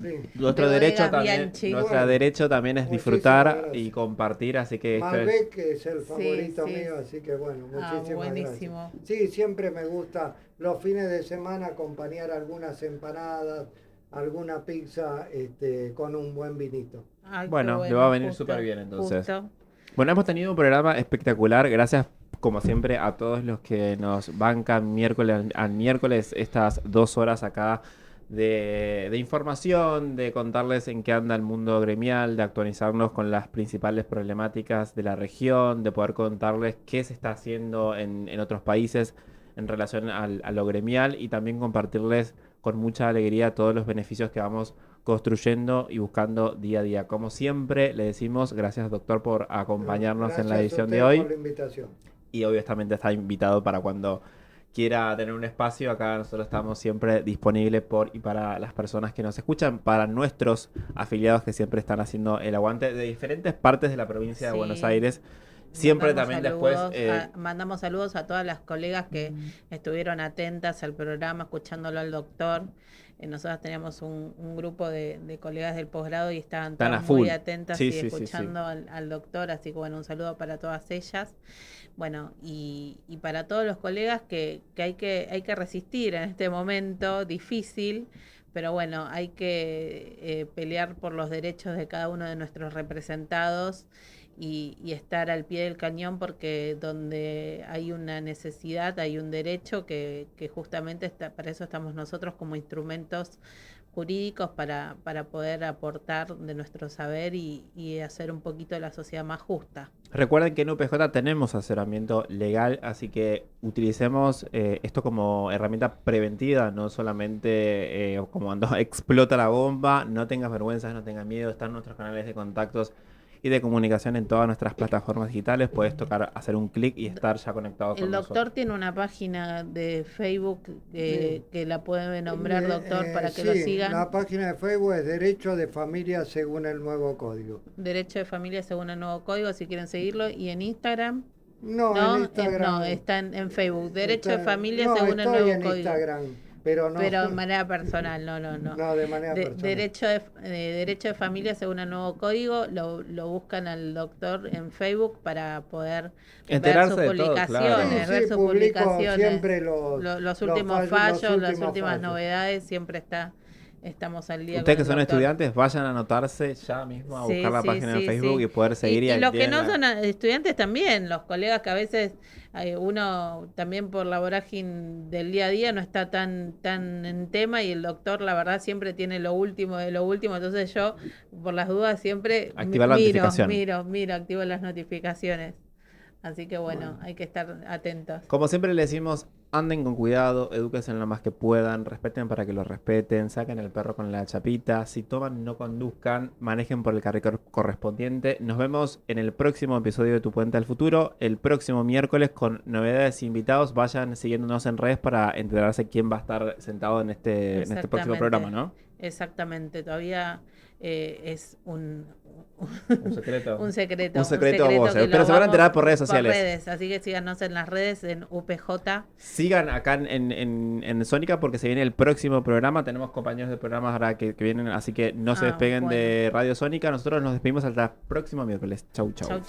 Sí. nuestro de derecho Bodegas también, Bianchi. nuestro Bueno, derecho también es muchísimas disfrutar gracias. y compartir, así que esto es... Malbec que es el Sí, favorito sí. mío, así que bueno, muchísimas buenísimo. gracias. Sí, siempre me gusta los fines de semana acompañar algunas empanadas, alguna pizza con un buen vinito. Ay, qué Bueno, le va a venir súper bien, entonces. justo. Bueno, hemos tenido un programa espectacular. Gracias, como siempre, a todos los que nos bancan miércoles al miércoles estas 2 horas acá de información, de contarles en qué anda el mundo gremial, de actualizarnos con las principales problemáticas de la región, de poder contarles qué se está haciendo en otros países en relación a lo gremial y también compartirles con mucha alegría todos los beneficios que vamos construyendo y buscando día a día. Como siempre, le decimos gracias, doctor, por acompañarnos en la edición de hoy. Por la invitación. Y obviamente está invitado para cuando quiera tener un espacio. Acá nosotros estamos siempre disponibles por y para las personas que nos escuchan, para nuestros afiliados que siempre están haciendo el aguante de diferentes partes de la provincia de Buenos Aires. Siempre también después... mandamos saludos a todas las colegas que estuvieron atentas al programa, escuchándolo al doctor. Nosotros teníamos un grupo de colegas del posgrado y estaban todas muy atentas y escuchando al doctor, así que bueno, un saludo para todas ellas. Bueno, y para todos los colegas que hay que resistir en este momento difícil, pero bueno, hay que pelear por los derechos de cada uno de nuestros representados y estar al pie del cañón, porque donde hay una necesidad hay un derecho que justamente para eso estamos nosotros como instrumentos jurídicos para poder aportar de nuestro saber y hacer un poquito la sociedad más justa. Recuerden que en UPJ tenemos asesoramiento legal, así que utilicemos esto como herramienta preventiva, no solamente como cuando explota la bomba. No tengas vergüenza, no tengas miedo, están nuestros canales de contactos y de comunicación en todas nuestras plataformas digitales. Puedes tocar, hacer un clic y estar ya conectado con nosotros. El doctor tiene una página de Facebook que la puede nombrar, doctor, para que lo sigan. La página de Facebook es Derecho de Familia según el nuevo código. Derecho de Familia según el nuevo código, si quieren seguirlo. ¿Y en Instagram? No, en Instagram. No, está en Facebook. Derecho de Familia según el nuevo código. Instagram. Pero de manera personal, no. No, de manera personal. Derecho de Familia según el nuevo código, lo buscan al doctor en Facebook para poder enterarse ver sus publicaciones, ver sus publicaciones, siempre los últimos fallos, las últimas novedades, siempre estamos al día. Ustedes que son estudiantes, vayan a anotarse ya mismo a buscar la página de Facebook y poder seguir. Y los que no son estudiantes también, los colegas que a veces uno también por la vorágine del día a día no está tan en tema, y el doctor la verdad siempre tiene lo último de lo último, entonces yo por las dudas siempre miro, activo las notificaciones. Así que bueno, hay que estar atentos. Como siempre le decimos, anden con cuidado, edúquense lo más que puedan, respeten para que lo respeten, saquen el perro con la chapita, si toman no conduzcan, manejen por el carril correspondiente. Nos vemos en el próximo episodio de Tu Puente al Futuro, el próximo miércoles con novedades e invitados. Vayan siguiéndonos en redes para enterarse quién va a estar sentado en este próximo programa, ¿no? Exactamente, todavía es un secreto. Un secreto a voces. Pero se van a enterar por redes sociales. Así que síganos en las redes, en UPJ. Sigan acá en Sónica, porque se viene el próximo programa. Tenemos compañeros de programas ahora que vienen, así que no se despeguen de Radio Sónica. Nosotros nos despedimos hasta el próximo miércoles. Chau. Chau.